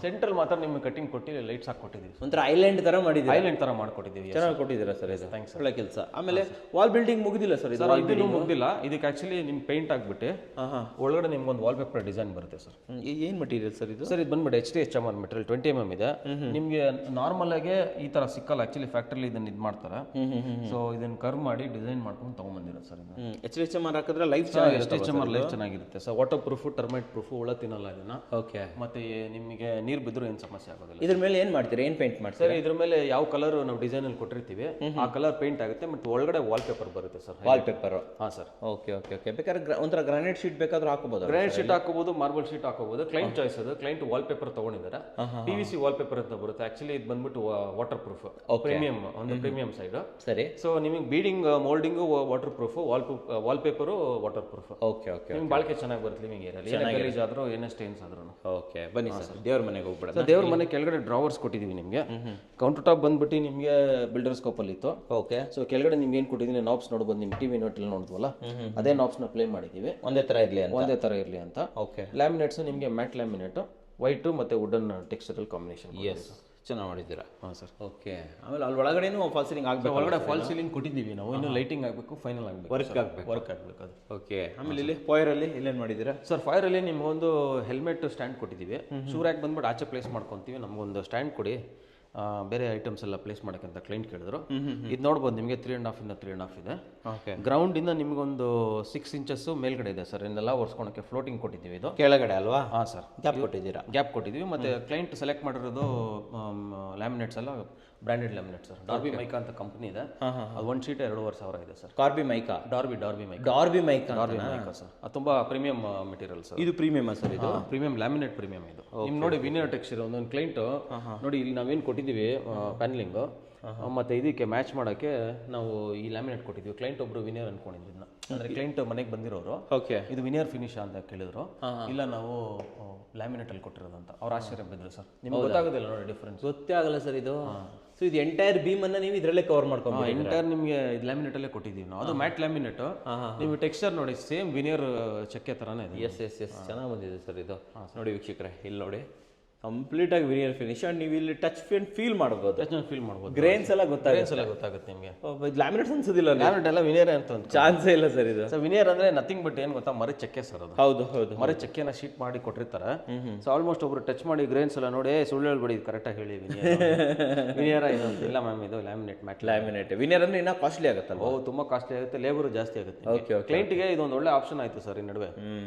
ಸೆಂಟ್ರಲ್ ಮಾತ್ರ ನಿಮ್ಗೆ ಕಟಿಂಗ್ ಕೊಟ್ಟು ಲೈಟ್ಸ್ ಹಾಕೊಟ್ಟಿದ್ದೀವಿ. ಒಂಥರ ಐಲ್ಯಾಂಡ್ ಥರ ಮಾಡಿದ್ದೀವಿ. ಐಲ್ಯಾಂಡ್ ಥರ ಮಾಡ್ಕೊಟ್ಟಿದ್ದೀವಿ. ಚೆನ್ನಾಗಿ ಕೊಟ್ಟಿದ್ದೀರಾ ಸರ್ ಇದು. ಥ್ಯಾಂಕ್ಸ್. ಒಳ್ಳೆ ಕೆಲಸ. ಆಮೇಲೆ ವಾಲ್ ಬಿಲ್ಡಿಂಗ್ ಮುಗಿದಿಲ್ಲ ಸರ್ ಇದು? ಇದನ್ನು ಮುಗ್ದಿಲ್ಲ. ಇದಕ್ಕೆ ಆಕ್ಚುಲಿ ನಿಮ್ಗೆ ಪೇಂಟ್ ಆಗ್ಬಿಟ್ಟು ಒಳಗಡೆ ನಿಮ್ಗೆ ಒಂದು ವಾಲ್ ಪೇಪರ್ ಡಿಸೈನ್ ಬರುತ್ತೆ ಸರ್. ಏನು ಮಟೀರಿಯಲ್ ಸರ್ ಇದು? ಸರ್ ಇದು ಬಂದ್ಬಿಟ್ಟು HDHMR ಮೆಟೀರಿಯಲ್ 20 mm ಇದೆ. ನಿಮಗೆ ನಾರ್ಮಲ್ ಆಗಿ ಈ ತರ ಸಿಕ್ಕಲ್ಲ, ಆಕ್ಚುಲಿ ಫ್ಯಾಕ್ಟ್ರಿಲಿ ಇದನ್ನ ಇದು ಮಾಡ್ತಾರೆ. ಸೊ ಇದನ್ನ ಕರ್ವ್ ಮಾಡಿ ಡಿಸೈನ್ ಮಾಡ್ಕೊಂಡು ತಗೊಂಡ್ಬಂದಿರೋದು ಸರ್. HDHMR ಹಾಕಿದ್ರೆ ಲೈಫ್ HDHMR ಲೈಫ್ ಚೆನ್ನಾಗಿರುತ್ತೆ sir. Water proof, termite proof, ಹುಳ ತಿನ್ನಲ್ಲ ಇದನ್ನ. ಓಕೆ. ಮತ್ತೆ ನಿಮಗೆ ನೀರು ಬಿದ್ದರೂ ಏನು ಸಮಸ್ಯೆ ಆಗೋದಿಲ್ಲ. ಇದ್ರ ಮೇಲೆ ಏನು ಮಾಡ್ತೀರಾ, ಏನು ಪೇಂಟ್ ಮಾಡ್ತೀರಾ? ಸರ್ ಇದ್ರ ಮೇಲೆ ಯಾವ ಕಲರ್ ನಾವು ಡಿಸೈನ್ ಅಲ್ಲಿ ಕೊಟ್ಟಿರ್ತೀವಿ ಆ ಕಲರ್ ಪೇಂಟ್ ಆಗುತ್ತೆ, ಮತ್ತೆ ಒಳಗಡೆ ವಾಲ್ ಪೇಪರ್ ಬರುತ್ತೆ ಸರ್. Wallpaper? ಹಾಂ ಸರ್. ಓಕೆ. ಬೇಕಾದ್ರೆ ಒಂಥರ ಗ್ರಾನೈಟ್ ಶೀಟ್ ಬೇಕಾದ್ರೂ ಹಾಕೋಬಹುದು. ಗ್ರಾನೈಟ್ ಶೀಟ್ ಹಾಕೋಬಹುದು, ಮಾರ್ಬಲ್ ಶೀಟ್ ಹಾಕೋಬಹುದು. ಕ್ಲೈಂಟ್ ಚಾಯ್ಸ್ ಅದು. ಕ್ಲೈಂಟ್ ವಾಲ್ ಪೇಪರ್ ತಗೊಂಡಿದ್ದಾರೆ, PVC ವಾಲ್ ಪೇಪರ್ ಅಂತ ಬರುತ್ತೆ. ಆಕ್ಚುಲಿ ಇದು ಬಂದ್ಬಿಟ್ಟು ವಾಟರ್ ಪ್ರೂಫ್, ಪ್ರೀಮಿಯಂ, ಒಂದು ಪ್ರೀಮಿಯಂ ಸೈಡ್. ಸರಿ. ಸೊ ನಿಮಗೆ beading, moulding waterproof, wallpaper waterproof. Okay. ನಿಮ್ಗೆ ಬಾಳಿಕೆ ಚೆನ್ನಾಗಿ ಬರುತ್ತೆ ಲಿವಿಂಗ್ ಏರಿಯಾಲಿ, ಗಲೀಜ್ ಆದ್ರೂ ಏನೇ ಸ್ಟೇನ್ಸ್ ಆದ್ರೂ. ಓಕೆ, ಬನ್ನಿ ಸರ್ ದೇವ್ರ ಮನೆಗೆ ಹೋಗ್ಬಿಡೋಣ. ಸೊ ದೇವ್ರ ಮನೆ ಕೆಳಗಡೆ ಡ್ರಾವರ್ಸ್ ಕೊಟ್ಟಿದ್ದೀವಿ ನಿಮಗೆ. ಕೌಂಟರ್ ಟಾಪ್ ಬಂದ್ಬಿಟ್ಟು ನಿಮಗೆ ಬಿಲ್ಡರ್ ಸ್ಕೋಪ್ ಅಲ್ಲಿ ಇತ್ತು. ಓಕೆ. ಸೊ ಕೆಳಗಡೆ ನಿಮ್ಗೆ ಏನು ಕೊಟ್ಟಿದ್ದೀನಿ, ನಾಬ್ಸ್ ನೋಡ್ಬೋದು. ನಿಮ್ಮ ಟಿವಿ ನೋಟಲ್ಲಿ ನೋಡಿದ್ವಲ್ಲ, ಅದೇ ನಾಬ್ಸ್ನ ಪ್ಲೇ ಮಾಡಿದ್ದೀವಿ. ಒಂದೇ ಥರ ಇರಲಿ ಅಂತ. ಓಕೆ. ಲ್ಯಾಮಿನೇಟ್ಸ್ ನಿಮಗೆ ಮ್ಯಾಟ್ ಲ್ಯಾಮಿನೇಟ್, ವೈಟು ಮತ್ತು ವುಡನ್ ಟೆಕ್ಸ್ಚರಲ್ ಕಾಂಬಿನೇಷನ್. ಎಸ್, ಚೆನ್ನಾಗಿ ಮಾಡಿದ್ದೀರಾ. ಹಾಂ ಸರ್. ಓಕೆ. ಆಮೇಲೆ ಅಲ್ಲಿ ಒಳಗಡೆನೂ ಫಾಲ್ ಸೀಲಿಂಗ್ ಆಗಬೇಕು. ಒಳಗಡೆ ಫಾಲ್ ಸೀಲಿಂಗ್ ಕೊಟ್ಟಿದ್ದೀವಿ ನಾವು. ಇನ್ನು ಲೈಟಿಂಗ್ ಆಗಬೇಕು, ಫೈನಲ್ ಆಗಬೇಕು, ವರ್ಕ್ ಆಗಬೇಕು ಅದು. ಓಕೆ. ಆಮೇಲೆ ಇಲ್ಲಿ ಫೈರಲ್ಲಿ ಇಲ್ಲೇನು ಮಾಡಿದ್ದೀರಾ ಸರ್? ಫೈರಲ್ಲಿ ನಿಮ್ಗೊಂದು ಹೆಲ್ಮೆಟ್ ಸ್ಟ್ಯಾಂಡ್ ಕೊಟ್ಟಿದ್ದೀವಿ. ಶೂ ರ್ಯಾಕ್ ಬಂದ್ಬಿಟ್ಟು ಆಚೆ ಪ್ಲೇಸ್ ಮಾಡ್ಕೊತೀವಿ. ನಮಗೊಂದು ಸ್ಟ್ಯಾಂಡ್ ಕೊಡಿ, ಬೇರೆ ಐಟಮ್ಸ್ ಎಲ್ಲ ಪ್ಲೇಸ್ ಮಾಡೋಕ್ಕಂತ ಕ್ಲೈಂಟ್ ಕೇಳಿದ್ರು. ಇದು ನೋಡ್ಬೋದು ನಿಮಗೆ 3.5 ಇಂದ 3.5 ಇದೆ. ಓಕೆ. ಗ್ರೌಂಡಿಂದ ನಿಮಗೊಂದು 6 inches ಮೇಲ್ಗಡೆ ಇದೆ ಸರ್. ಇದನ್ನೆಲ್ಲ ಒರೆಸ್ಕೊಳಕ್ಕೆ ಫ್ಲೋಟಿಂಗ್ ಕೊಟ್ಟಿದ್ದೀವಿ. ಇದು ಕೆಳಗಡೆ ಅಲ್ವಾ? ಹಾಂ ಸರ್. ಗ್ಯಾಪ್ ಕೊಟ್ಟಿದ್ದೀವಿ. ಮತ್ತು ಕ್ಲೈಂಟ್ ಸೆಲೆಕ್ಟ್ ಮಾಡಿರೋದು ಲ್ಯಾಮಿನೇಟ್ಸ್ ಎಲ್ಲ ಬ್ರ್ಯಾಂಡೆಡ್ ಲ್ಯಾಮಿನೇಟ್ ಸರ್. ಡಾರ್ಬಿ ಮೈಕಾ ಅಂತ ಕಂಪ್ನಿ ಇದೆ. ಅದು ಒಂದು ಶೀಟ್ 2,500 ಇದೆ ಸರ್. ಡಾರ್ಬಿ mica sir. ಅದು ತುಂಬಾ ಪ್ರೀಮಿಯಂ ಮೆಟೀರಿಯಲ್ ಸರ್. ಇದು ಪ್ರೀಮಿಯಮ್ ಸರ್. ಇದು ಪ್ರೀಮಿಯಂ ಲ್ಯಾಮಿನೇಟ್ ಪ್ರೀಮಿಯಂ. ಇದು ನಿಮ್ ನೋಡಿ ವಿನಿಯರ್ ಟೆಕ್ಸ್ಚರ್. ಒಂದೊಂದು ಕ್ಲೈಂಟ್ ನೋಡಿ ಇಲ್ಲಿ ನಾವೇನು ಕೊಟ್ಟಿದ್ದೀವಿ ಕೊಟ್ಟಿದ್ದೀವಿ ಪ್ಯಾನಲಿಂಗು, ಮತ್ತು ಇದಕ್ಕೆ ಮ್ಯಾಚ್ ಮಾಡೋಕ್ಕೆ ನಾವು ಈ ಲ್ಯಾಮಿನೇಟ್ ಕೊಟ್ಟಿದ್ವಿ. ಕ್ಲೈಂಟ್ ಒಬ್ರು ವಿನಿಯರ್ ಅನ್ಕೊಂಡಿದ್ವಿ ಇದನ್ನ, ಅಂದರೆ ಕ್ಲೈಂಟ್ ಮನೆಗೆ ಬಂದಿರೋರು ಓಕೆ ಇದು ವಿನಿಯರ್ ಫಿನಿಶ್ ಅಂತ ಕೇಳಿದ್ರು. ಇಲ್ಲ ನಾವು ಲ್ಯಾಮಿನೇಟಲ್ಲಿ ಕೊಟ್ಟಿರೋದು ಅಂತ ಅವ್ರು ಆಶ್ಚರ್ಯ ಬಿದ್ರು ಸರ್. ನಿಮ್ಗೆ ಗೊತ್ತಾಗೋದಿಲ್ಲ ನೋಡಿ ಡಿಫ್ರೆನ್ಸ್. ಗೊತ್ತೇ ಆಗಲ್ಲ ಸರ್ ಇದು. ಸೊ ಇದು ಎಂಟೈರ್ ಬೀಮ್ ಅನ್ನ ನೀವು ಇದರಲ್ಲೇ ಕವರ್ ಮಾಡ್ಕೊಂಡು ಎಂಟೈರ್ ನಿಮಗೆ ಇದು ಲ್ಯಾಮಿನೇಟಲ್ಲೇ ಕೊಟ್ಟಿದ್ದೀವಿ ನಾವು. ಅದು ಮ್ಯಾಟ್ ಲ್ಯಾಮಿನೇಟು. ನೀವು ಟೆಕ್ಸ್ಚರ್ ನೋಡಿ ಸೇಮ್ ವಿನಿಯರ್ ಚಕ್ಕೆ ಥರನೇ ಇದೆ. ಎಸ್ ಚೆನ್ನಾಗಿ ಬಂದಿದೆ ಸರ್ ಇದು. ನೋಡಿ ವೀಕ್ಷಕರೇ, ಇಲ್ಲಿ ನೋಡಿ ಕಂಪ್ಲೀಟ್ ಆಗಿ ವಿನಿಯರ್ ಫಿನಿಶ್ ಅಂಡ್ ನೀವು ಇಲ್ಲಿ ಟಚ್ ಫೀಲ್ ಮಾಡ್ಬೋದು. ಫೀಲ್ ಮಾಡ್ಬೋದು. ಗ್ರೇನ್ಸ್ ಎಲ್ಲ ಗೊತ್ತಾಗುತ್ತೆ ನಿಮಗೆ. ಲ್ಯಾಮಿನೇಟ್ಸ್ ಅನ್ಸೋದಿಲ್ಲ. ಲ್ಯಾಮಿನೇಟ್ ಎಲ್ಲ ವಿನಿಯರ್ ಅಂತ ಚಾನ್ಸೇ ಇಲ್ಲ ಸರ್ ಇದು. ಸೊ ವಿನಿಯರ್ ಅಂದ್ರೆ ನಥಿಂಗ್ ಬಟ್ ಏನು ಗೊತ್ತಾ, ಮರದ ಚಕ್ಕೆ ಸರ್ ಅದು. ಹೌದು ಮರದ ಚಕ್ಕೆನ ಶೀಟ್ ಮಾಡಿ ಕೊಟ್ಟಿರ್ತಾರೆ. ಸೊ ಆಲ್ಮೋಸ್ಟ್ ಒಬ್ರು ಟಚ್ ಮಾಡಿ ಗ್ರೇನ್ಸ್ ಎಲ್ಲ ನೋಡಿ ಸುಳ್ಳು ಹೇಳ್ಬೇಡಿ, ಇದು ಕರೆಕ್ಟಾಗಿ ಹೇಳಿ ವಿನಿಯರ್ ಇದು ಅಂತ. ಇಲ್ಲ ಮ್ಯಾಮ್ ಇದು ಲ್ಯಾಮಿನೇಟ್ ಮ್ಯಾಟ್ ಲ್ಯಾಮಿನೇಟ್. ವಿನಿಯರ್ ಅಂದ್ರೆ ಇನ್ನೂ ಕಾಸ್ಟ್ಲಿ ಆಗುತ್ತಲ್ಲ. ತುಂಬಾ ಕಾಸ್ಟ್ಲಿ ಆಗುತ್ತೆ, ಲೇಬರ್ ಜಾಸ್ತಿ ಆಗುತ್ತೆ. ಓಕೆ ಕ್ಲೈಂಟ್ಗೆ ಇದೊಂದು ಒಳ್ಳೆ ಆಪ್ಷನ್ ಆಯ್ತು ಸರ್ ಈ ನಡುವೆ.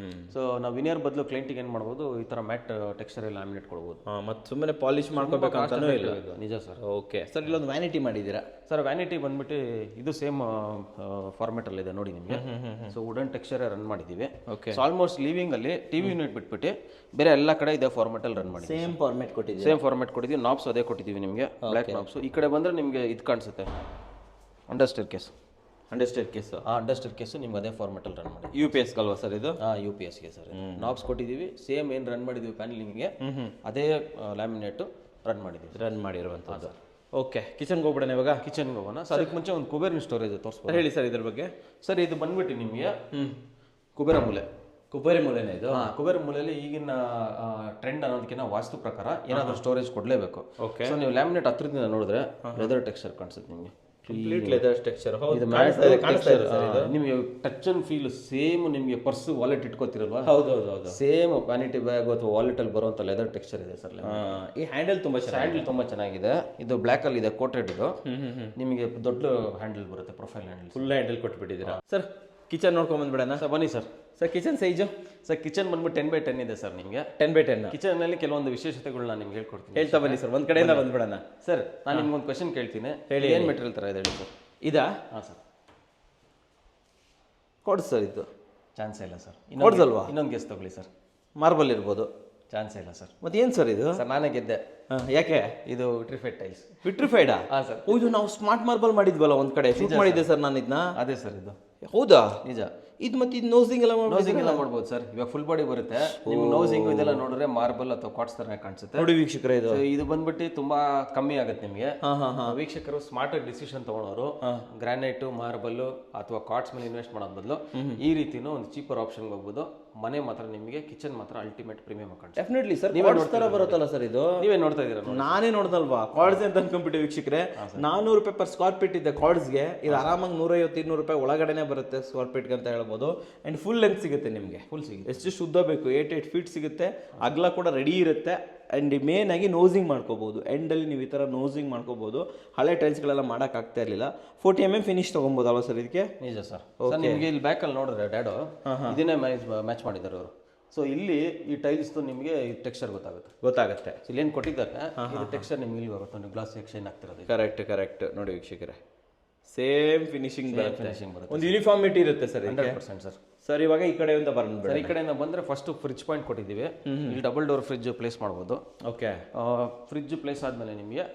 ಸೊ ನಾವು ವಿನಿಯರ್ ಬದಲು ಕ್ಲೈಂಟಿಗೆ ಏನು ಮಾಡ್ಬೋದು, ಈ ತರ ಮ್ಯಾಟ್ ಟೆಕ್ಸ್ಚರ್ ಲ್ಯಾಮಿನೇಟ್ ಕೊಡ್ಬೋದು. ಮತ್ತೆ ಸುಮ್ಮನೆ ಪಾಲಿಶ್ ಮಾಡ್ಕೋಬೇಕಂತಾನೂ ಇಲ್ಲ. ನಿಜ ಸರ್. ಓಕೆ ಸರ್, ಇಲ್ಲೊಂದು ವ್ಯಾನಿಟಿ ಮಾಡಿದ್ದೀರಾ ಸರ್. ವ್ಯಾನಿಟಿ ಬಂದ್ಬಿಟ್ಟು ಇದು ಸೇಮ್ ಫಾರ್ಮೆಟ್ ಅಲ್ಲಿ ಇದೆ ನೋಡಿ ನಿಮಗೆ. ಸೊ ವುಡನ್ ಟೆಕ್ಸ್ಚರ್ ರನ್ ಮಾಡಿದೀವಿ. ಓಕೆ. ಸೊ ಆಲ್ಮೋಸ್ಟ್ ಲೀವಿಂಗ್ ಅಲ್ಲಿ ಟಿವಿ ಯೂನಿಟ್ ಬಿಟ್ಬಿಟ್ಟು ಬೇರೆ ಎಲ್ಲ ಕಡೆ ಇದೇ ಫಾರ್ಮೆಟ್ ಅಲ್ಲಿ ರನ್ ಮಾಡಿ ಸೇಮ್ ಫಾರ್ಮೆಟ್ ಕೊಟ್ಟಿದ್ದೀವಿ. ಸೇಮ್ ಫಾರ್ಮೆಟ್ ಕೊಟ್ಟಿದ್ದೀವಿ. ನಾಬ್ಸ್ ಅದೇ ಕೊಟ್ಟಿದ್ದೀವಿ ನಿಮಗೆ, ಬ್ಲ್ಯಾಕ್ ನಾಬ್ಸ್. ಈ ಕಡೆ ಬಂದ್ರೆ ನಿಮಗೆ ಇದು ಕಾಣಿಸುತ್ತೆ ಅಂಡರ್ಸ್ಟೇರ್ ಕೇಸ್. ಅಂಡರ್ಸ್ಟೇರ್ ಕೇಸ್. ಅಂಡರ್ಸ್ಟೇರ್ ಕೇಸು ನಿಮ್ಗೆ ಅದೇ ಫಾರ್ಮೆಟ್ ಅಲ್ಲಿ ರನ್ ಮಾಡಿ. UPS ಅಲ್ವಾ ಸರ್ ಇದು? UPSಗೆ ಸರ್. ನಾಬ್ಸ್ ಕೊಟ್ಟಿದ್ದೀವಿ, ಸೇಮ್ ಏನು ರನ್ ಮಾಡಿದ್ದೀವಿ ಪ್ಯಾನಲಿಂಗ್ಗೆ ಅದೇ ಲ್ಯಾಮಿನೇಟ್ ರನ್ ಮಾಡಿರುವಂಥದ್ದು. ಓಕೆ, ಕಿಚನ್ಗೆ ಹೋಗ್ಬಿಡೋಣ ಇವಾಗ. ಕಿಚನ್ಗೆ ಹೋಗೋಣ ಸರ್. ಅದಕ್ಕೆ ಮುಂಚೆ ಒಂದು ಕುಬೇರಿನ ಸ್ಟೋರೇಜ್ ತೋರಿಸ್ಬೋದು. ಹೇಳಿ ಸರ್ ಇದ್ರ ಬಗ್ಗೆ. ಸರ್ ಇದು ಬಂದ್ಬಿಟ್ಟು ನಿಮಗೆ ಕುಬೇರ ಮೂಲೆ. ಕುಬೇರ ಮೂಲೆನೇ ಇದು? ಕುಬೇರ ಮೂಲೆಯಲ್ಲಿ ಈಗಿನ ಟ್ರೆಂಡ್ ಅನ್ನೋದಕ್ಕಿಂತ ವಾಸ್ತು ಪ್ರಕಾರ ಏನಾದರೂ ಸ್ಟೋರೇಜ್ ಕೊಡಲೇಬೇಕು. ಓಕೆ. ಸೊ ನೀವು ಲ್ಯಾಮಿನೇಟ್ ಹತ್ರದಿಂದ ನೋಡಿದ್ರೆ ಲೆದರ್ ಟೆಕ್ಸ್ಚರ್ ಕಾಣಿಸುತ್ತೆ ನಿಮಗೆ. Complete leather texture. ಇದು ನಿಮಗೆ ಟಚ್ ಅಂಡ್ ಫೀಲ್ ಸೇಮ್. ನಿಮಗೆ ಪರ್ಸ್ ವಾಲೆಟ್ ಇಟ್ಕೋತಿರಲ್ವಾ? ಹೌದು. ಸೇಮ್ ವ್ಯಾನಿಟಿ ಬ್ಯಾಗ್ ಅಥವಾ ವಾಲೆಟ್ ಅಲ್ಲಿ ಬರುವಂತ ಲೆದರ್ ಟೆಕ್ಸ್ಚರ್ ಇದೆ ಸರ್. ಈ ಹ್ಯಾಂಡಲ್ ತುಂಬಾ ಚೆನ್ನಾಗಿದೆ. ಇದು ಬ್ಲ್ಯಾಕ್ ಅಲ್ಲಿ ಇದೆ, ಕೋಟೆಡ್. ಇದು ನಿಮಗೆ ದೊಡ್ಡ ಹ್ಯಾಂಡಲ್ ಬರುತ್ತೆ, ಪ್ರೊಫೈಲ್ ಹ್ಯಾಂಡಲ್. ಫುಲ್ ಹ್ಯಾಂಡಲ್ ಕೊಟ್ಬಿಟ್ಟಿದ್ದೀರಾ ಸರ್. ಕಿಚನ್ ನೋಡ್ಕೊಂಡ್ ಬಂದ್ಬಿಡೋಣ ಸರ್. ಬನ್ನಿ sir. Sir kitchen size? Sir kitchen ಬಂದ್ಬಿಟ್ಟು 10x10 ಇದೆ ಸರ್. ನಿಮಗೆ 10x10. ಕಿಚನ್ ನಲ್ಲಿ ಕೆಲವೊಂದು ವಿಶೇಷತೆಗಳು ನಾನು ನಿಮ್ಗೆ ಹೇಳ್ಕೊಡ್ತೀನಿ. ಹೇಳ್ತಾ ಬನ್ನಿ ಸರ್, ಒಂದ್ ಕಡೆಯಿಂದ ಬಂದ್ಬಿಡೋಣ. ಸರ್ ನಾನು ನಿಮ್ಗೆ ಒಂದು ಕ್ವೆಶನ್ ಕೇಳ್ತೀನಿ. ಹೇಳಿ. ಏನು ಮೆಟೀರಿಯಲ್ ತರ ಇದೆ ಹೇಳಿ ಸರ್? ಇದಾ? ಹಾಂ ಸರ್. ಕೊಡ್ ಸರ್ ಇದು? ಚಾನ್ಸೇ ಇಲ್ಲ ಸರ್. ಕೊಡ್ಸಲ್ವಾ? ಇನ್ನೊಂದು ಗೆಸ್ ತಗೊಳ್ಳಿ ಸರ್. ಮಾರ್ಬಲ್ ಇರ್ಬೋದು? ಚಾನ್ಸೇ ಇಲ್ಲ ಸರ್. ಮತ್ತೆ ಏನು ಸರ್ ಇದು? ಸರ್ ನಾನೇ ಗೆದ್ದೆ. ಯಾಕೆ? ಇದು ವಿಟ್ರಿಫೈಡ್ ಟೈಲ್ಸ್. ವಿಟ್ರಿಫೈಡಾ? ಹಾಂ ಸರ್. ಇದು ನಾವು ಸ್ಮಾರ್ಟ್ ಮಾರ್ಬಲ್ ಮಾಡಿದ್ವಲ್ಲ ಒಂದ್ ಕಡೆ, ಶೂಟ್ ಮಾಡಿದ್ದೆ ಸರ್ ನಾನು ಇದನ್ನ. ಅದೇ ಸರ್ ಇದು. ಹೌದಾ? ನಿಜ. ಇದು ಮತ್ತೆ ಇದು ನೋಸಿಂಗ್ ಎಲ್ಲ ಮಾಡ್ಬೋದು ಸರ್. ಇವಾಗ ಫುಲ್ ಬಾಡಿ ಬರುತ್ತೆ. ನಿಮ್ಗೆ ನೋಸಿಂಗ್ ಇದೆಲ್ಲ ನೋಡಿದ್ರೆ ಮಾರ್ಬಲ್ ಅಥವಾ ಕ್ವಾರ್ಟ್ಸ್ ತರ ಕಾಣಿಸುತ್ತೆ ನೋಡಿ ವೀಕ್ಷಕರೇ. ಇದು ಬಂದ್ಬಿಟ್ಟು ತುಂಬಾ ಕಮ್ಮಿ ಆಗುತ್ತೆ ನಿಮಗೆ. ವೀಕ್ಷಕರು ಸ್ಮಾರ್ಟ್ ಆಗಿ ಡಿಸಿಷನ್ ತಗೊಳೋರು ಗ್ರಾನೈಟ್, ಮಾರ್ಬಲ್ ಅಥವಾ ಕ್ವಾರ್ಟ್ಸ್ ಮೇಲೆ ಇನ್ವೆಸ್ಟ್ ಮಾಡೋದ್ ಬದಲು ಈ ರೀತಿನೂ ಒಂದು ಚೀಪರ್ ಆಪ್ಷನ್ ಹೋಗ್ಬೋದು. ಮನೆ ಮಾತ್ರ ನಿಮಗೆ ಕಿಚನ್ ಮಾತ್ರ ಅಲ್ಟಿಮೇಟ್ ಪ್ರೀಮಿಯಂ ಕಾಣಿಸುತ್ತೆ. Definitely sir. ಕ್ವಾರ್ಟ್ಸ್ ತರ ಬರುತ್ತಲ್ಲ ಸರ್ ಇದು? ನೀವೇ ನೋಡ್ತಾ ಇದ್ದೀರಾ? ನಾನೇ ನೋಡ್ದಲ್ವಾ ಕ್ವಾರ್ಟ್ಸ್ ಅಂತ ಅನ್ಕೊಂಡ್ಬಿಟ್ಟೆ ವೀಕ್ಷಕರೇ. 400 ರೂಪಾಯಿ ಪರ್ ಸ್ಕ್ವೇರ್ ಫೀಟ್ ಇದೆ ಕ್ವಾರ್ಟ್ಸ್ಗೆ. ಇದು ಆರಾಮಾಗಿ 150-200 ರೂಪಾಯಿ ಒಳಗಡೆನೆ ಬರುತ್ತೆ ಸ್ಕ್ವೇರ್ ಫೀಟ್ಗೆ ಅಂತ ಹೇಳ್ಬೋದು. ಅಂಡ್ ಫುಲ್ ಲೆಂತ್ ಸಿಗುತ್ತೆ ನಿಮಗೆ. ಫುಲ್ ಸಿಗುತ್ತೆ. ಎಷ್ಟು ಶುದ್ಧ ಬೇಕು 8 ಫೀಟ್ ಸಿಗುತ್ತೆ. ಅಗಲ ಕೂಡ ರೆಡಿ ಇರುತ್ತೆ. ಅಂಡ್ ಮೇನ್ ಆಗಿ ನೋಸಿಂಗ್ ಮಾಡ್ಕೋಬಹುದು. ಎಂಡಲ್ಲಿ ನೀವು ಈ ತರ ನೋಸಿಂಗ್ ಮಾಡ್ಕೋಬಹುದು. ಹಳೆ ಟೈಲ್ಸ್ಗಳೆಲ್ಲ ಮಾಡಕ್ ಆಗ್ತಾ ಇರಲಿಲ್ಲ. 40 mm ಫಿನಿಶ್ ತಗೊಬಹುದು ಅಲ್ವಾ ಸರ್ ಇದಕ್ಕೆ? ನಿಜ ಸರ್. ನಿಮಗೆ ಇಲ್ಲಿ ಬ್ಯಾಕ್ ಅಲ್ಲಿ ನೋಡಿದ್ರೆ ಡ್ಯಾಡೋ ಇದನ್ನೇ ಮ್ಯಾಚ್ ಮಾಡಿದ್ದಾರೆ ಅವರು. ಸೊ ಇಲ್ಲಿ ಈ ಟೈಲ್ಸ್ ನಿಮಗೆ ಟೆಕ್ಸ್ಚರ್ ಗೊತ್ತಾಗುತ್ತೆ. ಇಲ್ಲಿ ಏನು ಕೊಟ್ಟಿದ್ದಾರೆ ಇದು ಟೆಕ್ಸ್ಚರ್ ನಿಮ್ಗೆ ಇಲ್ಲಿ ಬರುತ್ತೆ. ನೀವು ಗ್ಲಾಸ್ ಎಕ್ಸ್ಚೇಂಜ್ ಆಗ್ತಿರೋದು. ಕರೆಕ್ಟ್ ನೋಡಿ ವೀಕ್ಷಕರೇ, ಸೇಮ್ ಫಿನಿಶಿಂಗ್ ಬರುತ್ತೆ. ಒಂದು ಯೂನಿಫಾರ್ಮಿಟಿ ಇರುತ್ತೆ ಸರ್. 100% ಸರ್. ಸರ್ ಇವಾಗ ಈ ಕಡೆಯಿಂದ ಬರೋಣ. ಈ ಕಡೆಯಿಂದ ಬಂದ್ರೆ ಫಸ್ಟ್ ಫ್ರಿಡ್ಜ್ ಪಾಯಿಂಟ್ ಕೊಟ್ಟಿದ್ದೀವಿ. ಇಲ್ಲಿ ಡಬಲ್ ಡೋರ್ ಫ್ರಿಡ್ಜ್ ಪ್ಲೇಸ್ ಮಾಡ್ಬೋದು. ಓಕೆ. ಫ್ರಿಡ್ಜ್ ಪ್ಲೇಸ್ ಆದ್ಮೇಲೆ ನಿಮಗೆ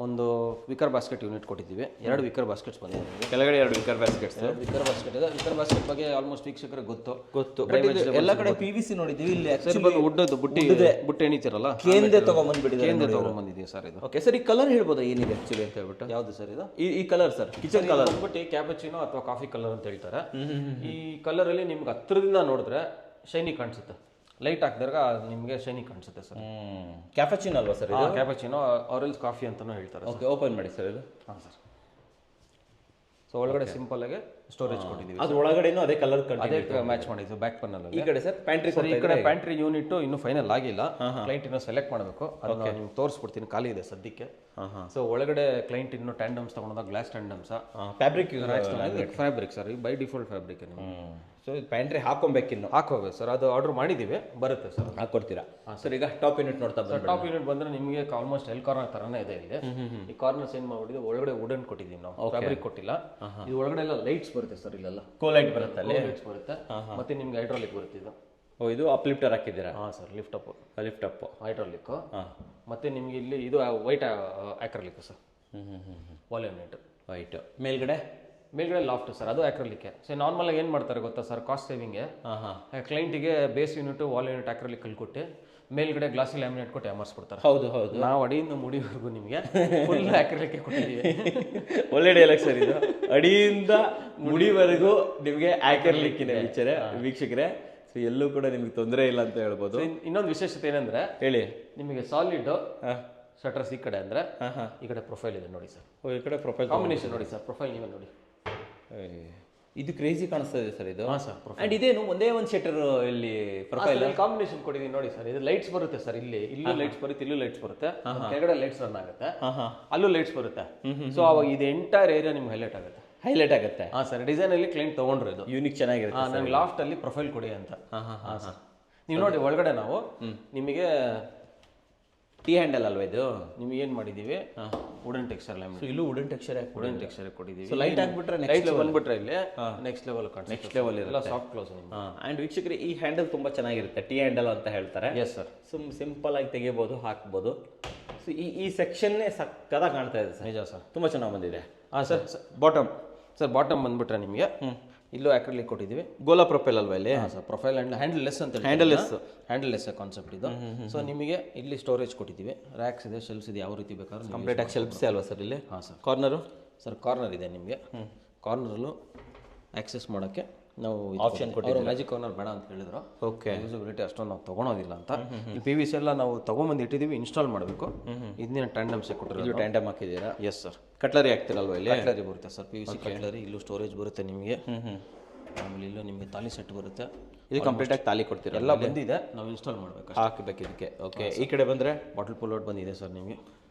ಒಂದು ವಿಕರ್ ಬಾಸ್ಕೆಟ್ ಯೂನಿಟ್ ಕೊಟ್ಟಿದ್ದೀವಿ. 2 ವಿಕರ್ ಬಾಸ್ಕೆಟ್ಸ್ ಬಂದಿದೆ. ಕೆಳಗಡೆ 2 ವಿಕರ್ ಬಾಸ್ಕೆಟ್ಸ್. ವಿಕರ್ ಬಾಸ್ಕೆಟ್ ಇದೆ. ವಿಕರ್ ಬಾಸ್ಕೆಟ್ ಬಗ್ಗೆ ಆಲ್ಮೋಸ್ಟ್ ವೀಕ್ಷಕರಿಗೆ ಗೊತ್ತು. ಎಲ್ಲ ಕಡೆ PVC ನೋಡಿದ್ದೀವಿ. ಇಲ್ಲಿ ಉಡ್ಡದು ಬುಟ್ಟಿ ಎಣಿತಿರಲ್ಲ, ಕೇಂದ್ರ ತಗೊಂಡ್ಬಂದಿದ್ದೀವಿ ಸರ್ ಇದು. ಓಕೆ ಸರ್, ಈ ಕಲರ್ ಹೇಳ್ಬೋದಾ ಏನಿದೆ ಆಕ್ಚುಲಿ ಅಂತ ಹೇಳ್ಬಿಟ್ಟು? ಯಾವ್ದು ಸರ್ ಇದು? ಈ ಕಲರ್ ಸರ್, ಕಿಚನ್ ಕಲರ್ ಬಂದ್ಬಿಟ್ಟು ಕ್ಯಾಪಚಿನೋ ಅಥವಾ ಕಾಫಿ ಕಲರ್ ಅಂತ ಹೇಳ್ತಾರೆ. ಈ ಕಲರ್ ಅಲ್ಲಿ ನಿಮ್ಗೆ ಹತ್ರದಿಂದ ನೋಡಿದ್ರೆ ಶೈನಿ ಕಾಣಿಸುತ್ತೆ. ಲೈಟ್ ಹಾಕಿದಾಗ ನಿಮಗೆ ಶೈನಿ ಕಾಣಿಸುತ್ತೆ ಸರ್. ಕ್ಯಾಪಚಿನೋ ಅಲ್ವಾ ಸರ್ ಇದು? ಕ್ಯಾಪಚಿನೋ ಆರೆಂಜ್ ಕಾಫಿ ಅಂತಾನೂ ಹೇಳ್ತಾರೆ. ಓಕೆ, ಓಪನ್ ಮಾಡಿ ಸರ್ ಇದು. ಹಾಂ ಸರ್. ಸೊ ಒಳಗಡೆ ಸಿಂಪಲ್ ಆಗಿ ಸ್ಟೋರೇಜ್ ಕೊಟ್ಟಿದ್ದೀವಿ. ಅದು ಒಳಗಡೆನೂ ಅದೇ ಕಲರ್ ಅದೇ ಮ್ಯಾಚ್ ಮಾಡಿದ್ವಿ ಬ್ಯಾಕ್ ಪನ್ನಲ್. ಈ ಕಡೆ ಸರ್ ಪ್ಯಾಂಟ್ರಿ. ಈ ಕಡೆ ಪ್ಯಾಂಟ್ರಿ ಯೂನಿಟ್ ಇನ್ನೂ ಫೈನಲ್ ಆಗಿಲ್ಲ. ಕ್ಲೈಂಟ್ ಇನ್ನೂ ಸೆಲೆಕ್ಟ್ ಮಾಡಬೇಕು. ಅದನ್ನ ನಿಮ್ಗೆ ತೋರಿಸ್ಬಿಡ್ತೀನಿ, ಖಾಲಿ ಇದೆ ಸದ್ಯಕ್ಕೆ. ಸೊ ಒಳಗಡೆ ಕ್ಲೈಂಟ್ ಇನ್ನೂ ಟ್ಯಾಂಡಮ್ಸ್ ತಗೊಂಡಾಗ glass tandems, fabric sir. By default fabric. So pantry ಹಾಕೊಬೇಕಿನ್ನು ಹಾಕೋಬೇಕು ಸರ್. ಅದು ಆರ್ಡರ್ ಮಾಡಿದ್ದೀವಿ, ಬರುತ್ತೆ ಸರ್. ಹಾಕೊಡ್ತೀರಾ ಸರ್? ಈಗ ಟಾಪ್ ಯೂನಿಟ್ ನೋಡ್ತಾ ಸರ್. ಟಾಪ್ ಯೂನಿಟ್ ಬಂದ್ರೆ ನಿಮಗೆ ಆಲ್ಮೋಸ್ಟ್ ಎಲ್ ಕಾರ್ನರ್ ತರನೇ ಇದೆ. ಇಲ್ಲಿ ಈ ಕಾರ್ನರ್ ಚೇಂಜ್ ಮಾಡ್ಬಿಟ್ಟಿದೆ. ಒಳಗಡೆ ವುಡನ್ ಕೊಟ್ಟಿದ್ದೀವಿ ನಾವು, ಫ್ಯಾಬ್ರಿಕ್ ಕೊಟ್ಟಿಲ್ಲ. ಇದು ಒಳಗಡೆ ಎಲ್ಲ ಲೈಟ್ಸ್ ಬರುತ್ತೆ ಸರ್. ಇಲ್ಲೆಲ್ಲ ಕೋಲೈಟ್ ಬರುತ್ತೆ, ಲೈಟ್ಸ್ ಬರುತ್ತೆ. ಮತ್ತೆ ನಿಮ್ಗೆ ಹೈಡ್ರಾಲಿಕ್ ಬರುತ್ತೆ. ಇದು ಓ ಇದು ಅಪ್ಲಿಫ್ಟರ್ ಹಾಕಿದ್ದೀರಾ? ಹಾಂ sir, lift lift up hydraulic. ಹಾಂ. ಮತ್ತು ನಿಮಗೆ ಇಲ್ಲಿ ಇದು white acrylic sir, volume unit. White. ಮೇಲ್ಗಡೆ ಲಾಫ್ಟ್ ಸರ್, ಅದು ಆಕ್ರಲಿಕ್ಕೆ. ಸೊ ನಾರ್ಮಲಾಗಿ ಏನು ಮಾಡ್ತಾರೆ ಗೊತ್ತಾ ಸರ್, ಕಾಸ್ಟ್ ಸೇವಿಂಗ್ಗೆ ಕ್ಲೈಂಟಿಗೆ base unit wall unit acrylic ಕಲ್ಕೊಟ್ಟು ಮೇಲ್ಗಡೆ ಗ್ಲಾಸಿ ಲ್ಯಾಮಿನೇಟ್ ಕೊಟ್ಟು ಅಮರ್ಸ್ಬಿಡ್ತಾರೆ. ಹೌದು ಹೌದು. ನಾವು ಅಡಿಯಿಂದ ಮುಡಿವರೆಗೂ ನಿಮಗೆ ಫುಲ್ ಆಕ್ರಲಿಕ್ಕೆ ಕೊಟ್ಟಿದ್ದೀವಿ. ಒಳ್ಳೆ ಡೈಲಾಗ್ ಸರ್ ಇದು. ಅಡಿಯಿಂದ ಮುಡಿವರೆಗೂ ನಿಮಗೆ ಆಕ್ರಲಿಕ್ಕಿನ ವೀಕ್ಷಕರೇ. ಸೊ ಎಲ್ಲೂ ಕೂಡ ನಿಮ್ಗೆ ತೊಂದರೆ ಇಲ್ಲ ಅಂತ ಹೇಳ್ಬೋದು. ಇನ್ನೊಂದು ವಿಶೇಷತೆ ಏನಂದ್ರೆ ಹೇಳಿ, ನಿಮಗೆ ಸಾಲಿಡ್ ಶಟರ್ಸ್ ಈ ಕಡೆ ಅಂದ್ರೆ ಈ ಕಡೆ ಪ್ರೊಫೈಲ್ ಇದೆ ನೋಡಿ ಸರ್. ಈ ಕಡೆ ಪ್ರೊಫೈಲ್ ಕಾಂಬಿನೇಷನ್ ನೋಡಿ ಸರ್, ಪ್ರೊಫೈಲ್ ನೀವೇ ನೋಡಿ. ಇದು ಕ್ರೇಜಿ ಕಾಣಿಸ್ತಾ ಇದೆ ಸರ್ ಇದು. ಹಾಂ ಸರ್. ಅಂಡ್ ಇದೇನು ಒಂದೇ ಒಂದು ಶಟರ್ ಇಲ್ಲಿ ಪ್ರೊಫೈಲ್ ಕಾಂಬಿನೇಷನ್ ಕೊಟ್ಟಿದ್ದೀವಿ ನೋಡಿ ಸರ್. ಇದು ಲೈಟ್ಸ್ ಬರುತ್ತೆ ಸರ್, ಇಲ್ಲೂ ಲೈಟ್ಸ್ ಬರುತ್ತೆ, ಇಲ್ಲೂ ಲೈಟ್ಸ್ ಬರುತ್ತೆ, ಕೆಳಗಡೆ ಲೈಟ್ಸ್ ರನ್ ಆಗುತ್ತೆ, ಅಲ್ಲೂ ಲೈಟ್ಸ್ ಬರುತ್ತೆ. ಸೊ ಅವಾಗ ಇದು ಎಂಟೈರ್ ಏರಿಯಾ ನಿಮ್ಗೆ ಹೈಲೈಟ್ ಆಗುತ್ತೆ. ಹಾಂ ಸರ್, ಡಿಸೈನ್ ಅಲ್ಲಿ ಕ್ಲೈಂಟ್ ತಗೊಂಡ್ರೆ ಇದು ಯೂನಿಕ್ ಚೆನ್ನಾಗಿರುತ್ತೆ. ನನಗೆ ಲಾಫ್ಟ್ ಅಲ್ಲಿ ಪ್ರೊಫೈಲ್ ಕೊಡಿ ಅಂತ. ಹಾಂ ಸರ್, ನೀವು ನೋಡಿ ಒಳಗಡೆ ನಾವು ನಿಮಗೆ ಟೀ ಹ್ಯಾಂಡಲ್ ಅಲ್ವಾ ಇದು? ನಿಮ್ಗೆ ಏನು ಮಾಡಿದ್ದೀವಿ, ವುಡನ್ ಟೆಕ್ಸ್ಚರ್ ಲ್ಯಾಮಿನೇಟ್. ಇಲ್ಲೂ ವುಡನ್ ಟೆಕ್ಸ್ಚರ್ ಕೊಟ್ಟಿದ್ದೀವಿ. ಸೊ ಲೈಟ್ ಹಾಕ್ಬಿಟ್ರೆ ಲೈಟ್ ಬಂದ್ಬಿಟ್ರೆ ಇಲ್ಲಿ ನೆಕ್ಸ್ಟ್ ಲೆವೆಲ್ ಇರಲ್ಲ. Soft close. ಅಂಡ್ ವೀಕ್ಷಕರೇ, ಈ ಹ್ಯಾಂಡಲ್ ತುಂಬಾ ಚೆನ್ನಾಗಿರುತ್ತೆ, ಟೀ ಹ್ಯಾಂಡಲ್ ಅಂತ ಹೇಳ್ತಾರೆ. Yes sir. ಸಿಂಪಲ್ ಆಗಿ ತೆಗಿಬೋದು, ಹಾಕ್ಬೋದು. ಸೊ ಈ ಸೆಕ್ಷನ್ನೇ ಸಕ್ಕದಾಗಿ ಕಾಣ್ತಾ ಇದೆ ಸರ್. ನಿಜ ಸರ್, ತುಂಬಾ ಚೆನ್ನಾಗಿ ಬಂದಿದೆ. ಹಾಂ ಸರ್. ಬಾಟಮ್ ಬಂದ್ಬಿಟ್ರೆ ನಿಮಗೆ ಇಲ್ಲೂ ಆಕ್ರಿಲಿಕ್ ಕೊಟ್ಟಿದ್ದೀವಿ. ಗೋಲಾ ಪ್ರೊಫೈಲ್ ಅಲ್ವಾ ಇಲ್ಲಿ? ಹಾಂ sir, profile and handle less ಅಂತ ಹೇಳಿ. ಹ್ಯಾಂಡಲ್ ಲೆಸ್ ಕಾನ್ಸೆಪ್ಟ್ ಇದು. ಸೊ ನಿಮಗೆ ಇಲ್ಲಿ ಸ್ಟೋರೇಜ್ ಕೊಟ್ಟಿದ್ದೀವಿ, ರ್ಯಾಕ್ಸ್ ಇದೆ, ಶೆಲ್ಫ್ಸ್ ಇದೆ, ಯಾವ ರೀತಿ ಬೇಕಾದ್ರೂ ಕಂಪ್ಲೀಟ್ ಆಗಿ ಶೆಲ್ಫ್ಸ್ ಅಲ್ವಾ ಸರ್ ಇಲ್ಲಿ? ಹಾಂ ಸರ್. ಕಾರ್ನರು ಸರ್, ಕಾರ್ನರ್ ಇದೆ ನಿಮಗೆ. ಕಾರ್ನರಲ್ಲೂ ಆಕ್ಸೆಸ್ ಮಾಡೋಕ್ಕೆ ನಾವು ಆಪ್ಷನ್ ಕೊಟ್ಟಿದ್ದೀವಿ. ಮ್ಯಾಜಿಕ್ ಕಾರ್ನರ್ ಬೇಡ ಅಂತ ಹೇಳಿದ್ರು. ಓಕೆ. ಯೂಸಬಿಲಿಟಿ ಅಷ್ಟೊಂದು ನಾವು ತೊಗೊಳೋದಿಲ್ಲ ಅಂತ. ಈ PVC ಎಲ್ಲ ನಾವು ತೊಗೊಂಬಂದು ಇಟ್ಟಿದ್ದೀವಿ, ಇನ್ಸ್ಟಾಲ್ ಮಾಡಬೇಕು. ಇದನ್ನ ಟ್ಯಾಂಡಮ್ಸ್ ಕೊಟ್ಟಿರೋದು. ಇದು ಟ್ಯಾಂಡಮ್ ಹಾಕಿದ್ದೀರಾ? Yes sir. ಕಟ್ಲರಿ ಹಾಕ್ತಿರಲ್ವಾ ಇಲ್ಲಿ? ಕಟ್ಲರಿ ಬರುತ್ತೆ ಸರ್, PVC ಕಟ್ಲರಿ. ಇಲ್ಲೂ ಸ್ಟೋರೇಜ್ ಬರುತ್ತೆ ನಿಮಗೆ. ಆಮೇಲೆ ಇಲ್ಲೂ ನಿಮಗೆ ತಾಲಿ ಸೆಟ್ ಬರುತ್ತೆ. ಇದು ಕಂಪ್ಲೀಟ್ ಆಗಿ ತಾಲಿ ಕೊಡ್ತೀರಾ? ಎಲ್ಲ ಬಂದಿದೆ, ನಾವು ಇನ್ಸ್ಟಾಲ್ ಮಾಡಬೇಕು, ಹಾಕಬೇಕು ಇದಕ್ಕೆ. ಓಕೆ. ಈ ಕಡೆ ಬಂದರೆ ಬಾಟಲ್ ಪುಲ್ ಔಟ್ ಬಂದಿದೆ ಸರ್ ನಿಮಗೆ.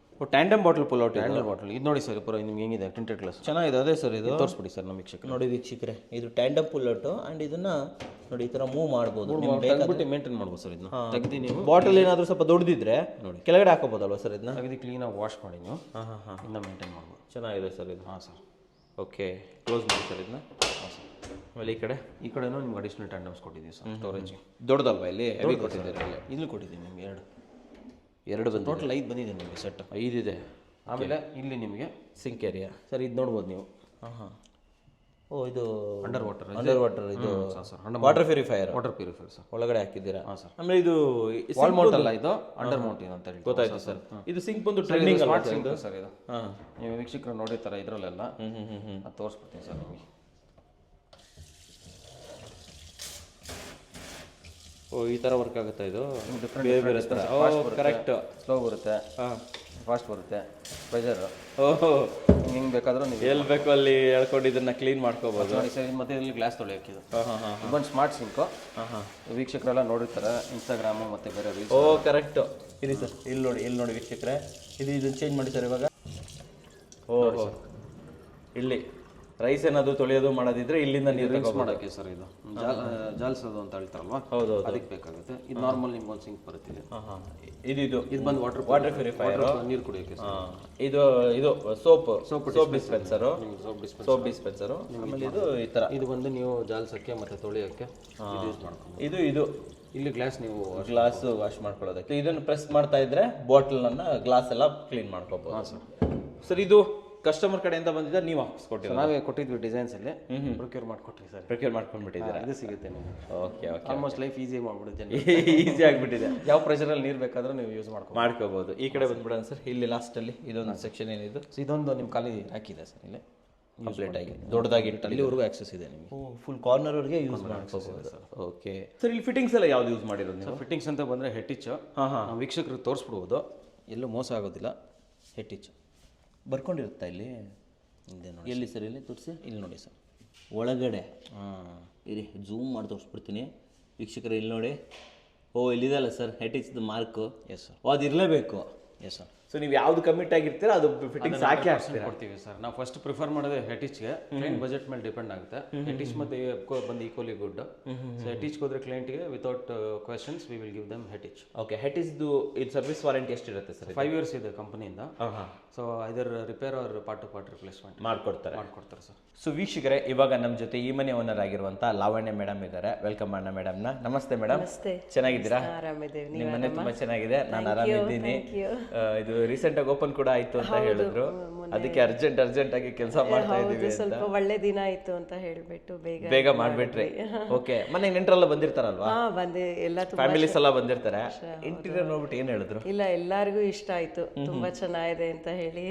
Tandem bottle pull out. Handle bottle ಇದು ನೋಡಿ ಸರ್, ಪೂರ ನಿಮ್ಗೆ ಹೆಂಗಿದೆ ಟಿಂಟೆಡ್ ಗ್ಲಾಸ್. ಚೆನ್ನಾಗಿದೆ. ಅದೇ ಸರ್, ಇದು ತೋರಿಸ್ಬಿಡಿ ಸರ್ ನಮ್ಮ ವೀಕ್ಷಕರು. ನೋಡಿ ವೀಕ್ಷಕರೇ, ಇದು ಟ್ಯಾಂಡಮ್ ಪುಲ್ ಔಟ್. ಅಂಡ್ ಇದನ್ನ ನೋಡಿ ಈ ತರ ಮೂವ್ ಮಾಡ್ಬೋದು, ತೆಗೆದ್ಬಿಟ್ಟು ಮೇಂಟೈನ್ ಮಾಡ್ಬೋದು ಸರ್. ಇದನ್ನ ತೆಗೆದು ನೀವು ಬಾಟಲ್ ಏನಾದರೂ ಸ್ವಲ್ಪ ದೊಡ್ಡದಿದ್ರೆ ನೋಡಿ ಕೆಳಗಡೆ ಹಾಕೋಬೋದಲ್ವಾ ಸರ್? ಇದನ್ನ ತೆಗೆದು ಕ್ಲೀನಾಗಿ ವಾಶ್ ಮಾಡಿ ನೀವು ಇದನ್ನ ಮೇಂಟೈನ್ ಮಾಡ್ಬೋದು. ಚೆನ್ನಾಗಿದೆ ಸರ್ ಇದು. ಹಾಂ ಸರ್. ಓಕೆ, ಕ್ಲೋಸ್ ಮಾಡಿ ಸರ್ ಇದನ್ನ. ಹಾಂ ಸರ್. ಆಮೇಲೆ ಈ ಕಡೆನೂ ನಿಮ್ಗೆ ಅಡಿಷನಲ್ ಟ್ಯಾಂಡಮ್ಸ್ ಕೊಟ್ಟಿದ್ದೀವಿ ಸರ್. ಸ್ಟೋರೇಜ್ ದೊಡ್ಡದಲ್ವಾ ಇಲ್ಲಿ? ಹೆವಿ ಕೊಟ್ಟಿದ್ದೀರಿ. ಇಲ್ಲಿ ಕೊಟ್ಟಿದ್ದೀವಿ ನಿಮ್ಗೆ ಎರಡು ಬಂದು ಟೋಟಲ್ 5 ಬಂದಿದೆ ನಿಮಗೆ ಸೆಟ್. 5 ಇದೆ. ಆಮೇಲೆ ಇಲ್ಲಿ ನಿಮಗೆ ಸಿಂಕ್ ಏರಿಯಾ ಸರ್, ಇದು ನೋಡ್ಬೋದು ನೀವು. ಓ, ಇದು ಅಂಡರ್ ವಾಟರ್ ಇದು ಸರ್, ವಾಟರ್ ಪ್ಯೂರಿಫೈಯರ್ ಸರ್ ಒಳಗಡೆ ಹಾಕಿದ್ದೀರಾ? ಹಾಂ ಸರ್. ಆಮೇಲೆ ಇದು ವಾಲ್ ಮೌಂಟ್ ಅಲ್ಲ, ಇದು ಅಂಡರ್ ಮೌಂಟ್ ಅಂತ ಹೇಳಿ ಗೊತ್ತಾಯ್ತು ಸರ್. ಇದು ಸಿಂಕ್ ಬಂದು ಟ್ರೆಂಡಿಂಗ್ ಸ್ಮಾರ್ಟ್ ಸಿಂಕ್ ಸರ್ ಇದು. ನೀವು ವೀಕ್ಷಕರು ನೋಡಿರ್ತಾರೆ ಇದರಲ್ಲೆಲ್ಲ. ಅದು ತೋರಿಸ್ಬಿಡ್ತೀನಿ ಸರ್ ನಿಮಗೆ. ಓ, ಈ ಥರ ವರ್ಕ್ ಆಗುತ್ತೆ ಇದು. ಕರೆಕ್ಟ್. ಸ್ಲೋ ಬರುತ್ತೆ, ಫಾಸ್ಟ್ ಬರುತ್ತೆ, ಪ್ರೆಷರ್. ಓಹೋ, ಹಿಂಗೆ ಬೇಕಾದ್ರೂ ನೀವು ಎಲ್ಲಿ ಬೇಕು ಅಲ್ಲಿ ಹೇಳ್ಕೊಂಡು ಇದನ್ನ ಕ್ಲೀನ್ ಮಾಡ್ಕೋಬೋದು. ನೋಡಿ ಸರ್, ಮತ್ತೆ ಇಲ್ಲಿ ಗ್ಲಾಸ್ ತೊಳೆಯೋಕೆ ಇದು ಒಂದು ಸ್ಮಾರ್ಟ್ ಸಿಂಕು. ವೀಕ್ಷಕರೆಲ್ಲ ನೋಡಿರ್ತಾರೆ ಇನ್ಸ್ಟಾಗ್ರಾಮು ಮತ್ತು ಬೇರೆ ರೀಲ್ಸ್. ಓ, ಕರೆಕ್ಟ್. ಇರಿ ಸರ್, ಇಲ್ಲಿ ನೋಡಿ ವೀಕ್ಷಕರೇ, ಇದನ್ನು ಚೇಂಜ್ ಮಾಡಿ ಸರ್ ಇವಾಗ. ಓ, ಇಲ್ಲಿ ರೈಸ್ ಏನಾದರೂ ತೊಳೆಯೋದು ಮಾಡೋದಿದ್ರೆ ಇಲ್ಲಿಂದ ನೀರು ರಿನ್ಸ್ ಮಾಡೋಕ್ಕೆ ಸರ್. ಇದು ಜಾಲ್ಸೋದು ಅಂತ ಹೇಳ್ತಾರಲ್ವಾ? ಹೌದು, ಅದಕ್ಕೆ ಬೇಕಾಗುತ್ತೆ. ಇದು ನಾರ್ಮಲ್ ನಿಮ್ಗೆ ಒಂದು ಸಿಂಕ್ ಬರುತ್ತೆ. ಇದು ಬಂದು ವಾಟರ್ ಪ್ಯೂರಿಫೈಯರ್, ನೀರು ಕುಡಿಯೋಕ್ಕೆ. ಇದು ಸೋಪ್ ಡಿಸ್ಪೆನ್ಸರು. ಆಮೇಲೆ ಇದು ಈ ಥರ ಇದು ಬಂದು ನೀವು ಜಾಲ್ಸೋಕ್ಕೆ ಮತ್ತು ತೊಳೆಯೋಕ್ಕೆ ಯೂಸ್ ಮಾಡ್ಕೊಂಡು. ಇದು ಇಲ್ಲಿ ಗ್ಲಾಸ್ ನೀವು ಗ್ಲಾಸ್ ವಾಶ್ ಮಾಡ್ಕೊಳ್ಳೋದಕ್ಕೆ. ಇದನ್ನು ಪ್ರೆಸ್ ಮಾಡ್ತಾ ಇದ್ರೆ ಬಾಟಲ್ನ ಗ್ಲಾಸ್ ಎಲ್ಲ ಕ್ಲೀನ್ ಮಾಡ್ಕೋಬೋದು. ಹಾಂ ಸರ್. ಸರ್, ಇದು ಕಸ್ಟಮರ್ ಕಡೆಯಿಂದ ಬಂದಿದ್ದ ನೀವು ಹಾಕಿಸ್ಕೊಟ್ಟಿದ್ದೀರಾ? ನಾವೇ ಕೊಟ್ಟಿದ್ವಿ ಡಿಸೈನ್ಸ್ ಅಲ್ಲಿ. ಪ್ರೊಕ್ಯೂರ್ ಮಾಡ್ಕೊಟ್ರಿ ಸರ್. ಪ್ರೊಕ್ಯೂರ್ ಮಾಡ್ಕೊಂಡ್ಬಿಟ್ಟಿದ್ದೀರಾ? ಇದು ಸಿಗುತ್ತೆ ನಿಮಗೆ. ಓಕೆ. ಆಲ್ಮೋಸ್ಟ್ ಲೈಫ್ ಈಸಿ ಮಾಡ್ಬಿಡುತ್ತೆ. ಈಸಿ ಆಗಿಬಿಟ್ಟಿದೆ. ಯಾವ ಪ್ರೆಷರಲ್ಲಿ ನೀರು ಬೇಕಾದ್ರೂ ನೀವು ಯೂಸ್ ಮಾಡ್ಕೋಬೋದು. ಈ ಕಡೆ ಬಂದ್ಬಿಡೋಣ ಸರ್. ಇಲ್ಲಿ ಲಾಸ್ಟಲ್ಲಿ ಇದೊಂದು ಸೆಕ್ಷನ್ ಏನಿದು, ಇದೊಂದು ನಿಮ್ಮ ಖಾಲಿ ಹಾಕಿದೆ ಸರ್. ಇಲ್ಲಿ ಕಂಪ್ಲೀಟ್ ಆಗಿ ದೊಡ್ಡದಾಗಿ ಇಲ್ಲಿವರೆಗೂ ಆಕ್ಸೆಸ್ ಇದೆ ನಿಮಗೆ. ಫುಲ್ ಕಾರ್ನರ್ವರೆಗೆ ಯೂಸ್ ಮಾಡ್ಕೋಬೋದು ಸರ್. ಓಕೆ ಸರ್, ಇಲ್ಲಿ ಫಿಟ್ಟಿಂಗ್ಸ್ ಎಲ್ಲ ಯಾವ್ದು ಯೂಸ್ ಮಾಡಿರೋದು ನೀವು? ಫಿಟ್ಟಿಂಗ್ಸ್ ಅಂತ ಬಂದರೆ ಹೆಟ್ಟಿಚ್ಚು. ನಾವು ವೀಕ್ಷಕರಿಗೆ ತೋರಿಸ್ಬಿಡ್ಬೋದು, ಎಲ್ಲೂ ಮೋಸ ಆಗೋದಿಲ್ಲ. ಹೆಟ್ಟಿಚ್ಚು ಬರ್ಕೊಂಡಿರುತ್ತಾ ಇಲ್ಲಿ? ಹಿಂದೆ ನೋಡಿ. ಎಲ್ಲಿ ಸರ್? ಇಲ್ಲಿ ತೋರಿಸಿ. ಇಲ್ಲಿ ನೋಡಿ ಸರ್, ಒಳಗಡೆ. ಇರಿ, ಝೂಮ್ ಮಾಡಿ ತೋರಿಸ್ಬಿಡ್ತೀನಿ ವೀಕ್ಷಕರು. ಇಲ್ಲಿ ನೋಡಿ. ಓ, ಇಲ್ಲಿದೆಲ್ಲ ಸರ್ ಹೆಟಿಚ್ದು ಮಾರ್ಕು. Yes sir. ಅದು ಇರಲೇಬೇಕು. Yes sir. ಸೊ ನೀವು ಯಾವ್ದು ಕಮಿಟ್ ಆಗಿರ್ತೀರೋ ಅದು ಫಿಟ್ಟಿಂಗ್ ಸಾಕಿ ಹಾಕ್ತೀರಾ? ಕೊಡ್ತೀವಿ ಸರ್. ನಾವು ಫಸ್ಟ್ ಪ್ರಿಫರ್ ಮಾಡೋದು ಹೆಟಿಚ್ಗೆ. ಕ್ಲೈಂಟ್ ಬಜೆಟ್ ಮೇಲೆ ಡಿಪೆಂಡ್ ಆಗುತ್ತೆ. ಹೆಟಿಚ್ ಮತ್ತೆ ಬಂದು ಈಕ್ವಲಿ ಗುಡ್. ಸೊ ಹೆಟಿಚ್ಗೆ ಹೋದ್ರೆ ಕ್ಲೈಂಟ್ಗೆ without questions we will give them Hettich. Okay, ಹೆಟಿಚ್ದು ಇದು ಸರ್ವಿಸ್ ವಾರಂಟಿ ಎಷ್ಟಿರುತ್ತೆ ಸರ್? 5 years ಇದೆ ಕಂಪನಿಯಿಂದ. ಸೊ ಇದರ repair or part to part replacement ಮಾಡ್ಕೊಡ್ತಾರೆ ಸರ್. ಸೊ ವೀಕ್ಷಕರೇ, ಇವಾಗ ನಮ್ಮ ಜೊತೆ ಈ ಮನೆ ಓನರ್ ಆಗಿರುವಂತ ಲಾವಣ್ಯ ಮೇಡಮ್ ಇದ್ದಾರೆ. ವೆಲ್ಕಮ್ ಮಾಡೋಣ ಮೇಡಮ್ನ. ನಮಸ್ತೆ ಮೇಡಮ್. ಚೆನ್ನಾಗಿದ್ದೀರಾ? ನಿಮ್ಮ ಮನೆ ತುಂಬಾ ಚೆನ್ನಾಗಿದೆ, ನಾನು ಆರಾಮಿದ್ದೀನಿ. ಇದು ರೀಸೆಂಟ್ ಆಗಿ ಓಪನ್ ಕೂಡ ಆಯ್ತು ಅಂತ ಹೇಳಿದ್ರು, ಅದಕ್ಕೆ ಅರ್ಜೆಂಟ್ ಆಗಿ ಕೆಲಸ ಮಾಡ್ತಾ ಇದೀವಿ. ಸ್ವಲ್ಪ ಒಳ್ಳೆ ದಿನ ಆಯ್ತು ಅಂತ ಹೇಳ್ಬಿಟ್ಟು ಬೇಗ ಮಾಡ್ಬಿಟ್ರಿ. ಓಕೆ, ಮನೆಗೆ ನೆಂಟರೆಲ್ಲ ಬಂದಿರ್ತಾರಲ್ವಾ? ಬಂದೆ, ಎಲ್ಲ ಫ್ಯಾಮಿಲೀಸ್ ಎಲ್ಲ ಬಂದಿರ್ತಾರೆ. ಇಂಟೀರಿಯರ್ ನೋಡ್ಬಿಟ್ಟು ಏನ್ ಹೇಳಿದ್ರು? ಇಲ್ಲ, ಎಲ್ಲಾರ್ಗು ಇಷ್ಟ ಆಯ್ತು, ತುಂಬಾ ಚೆನ್ನಾಗಿದೆ ಅಂತ ಹೇಳಿ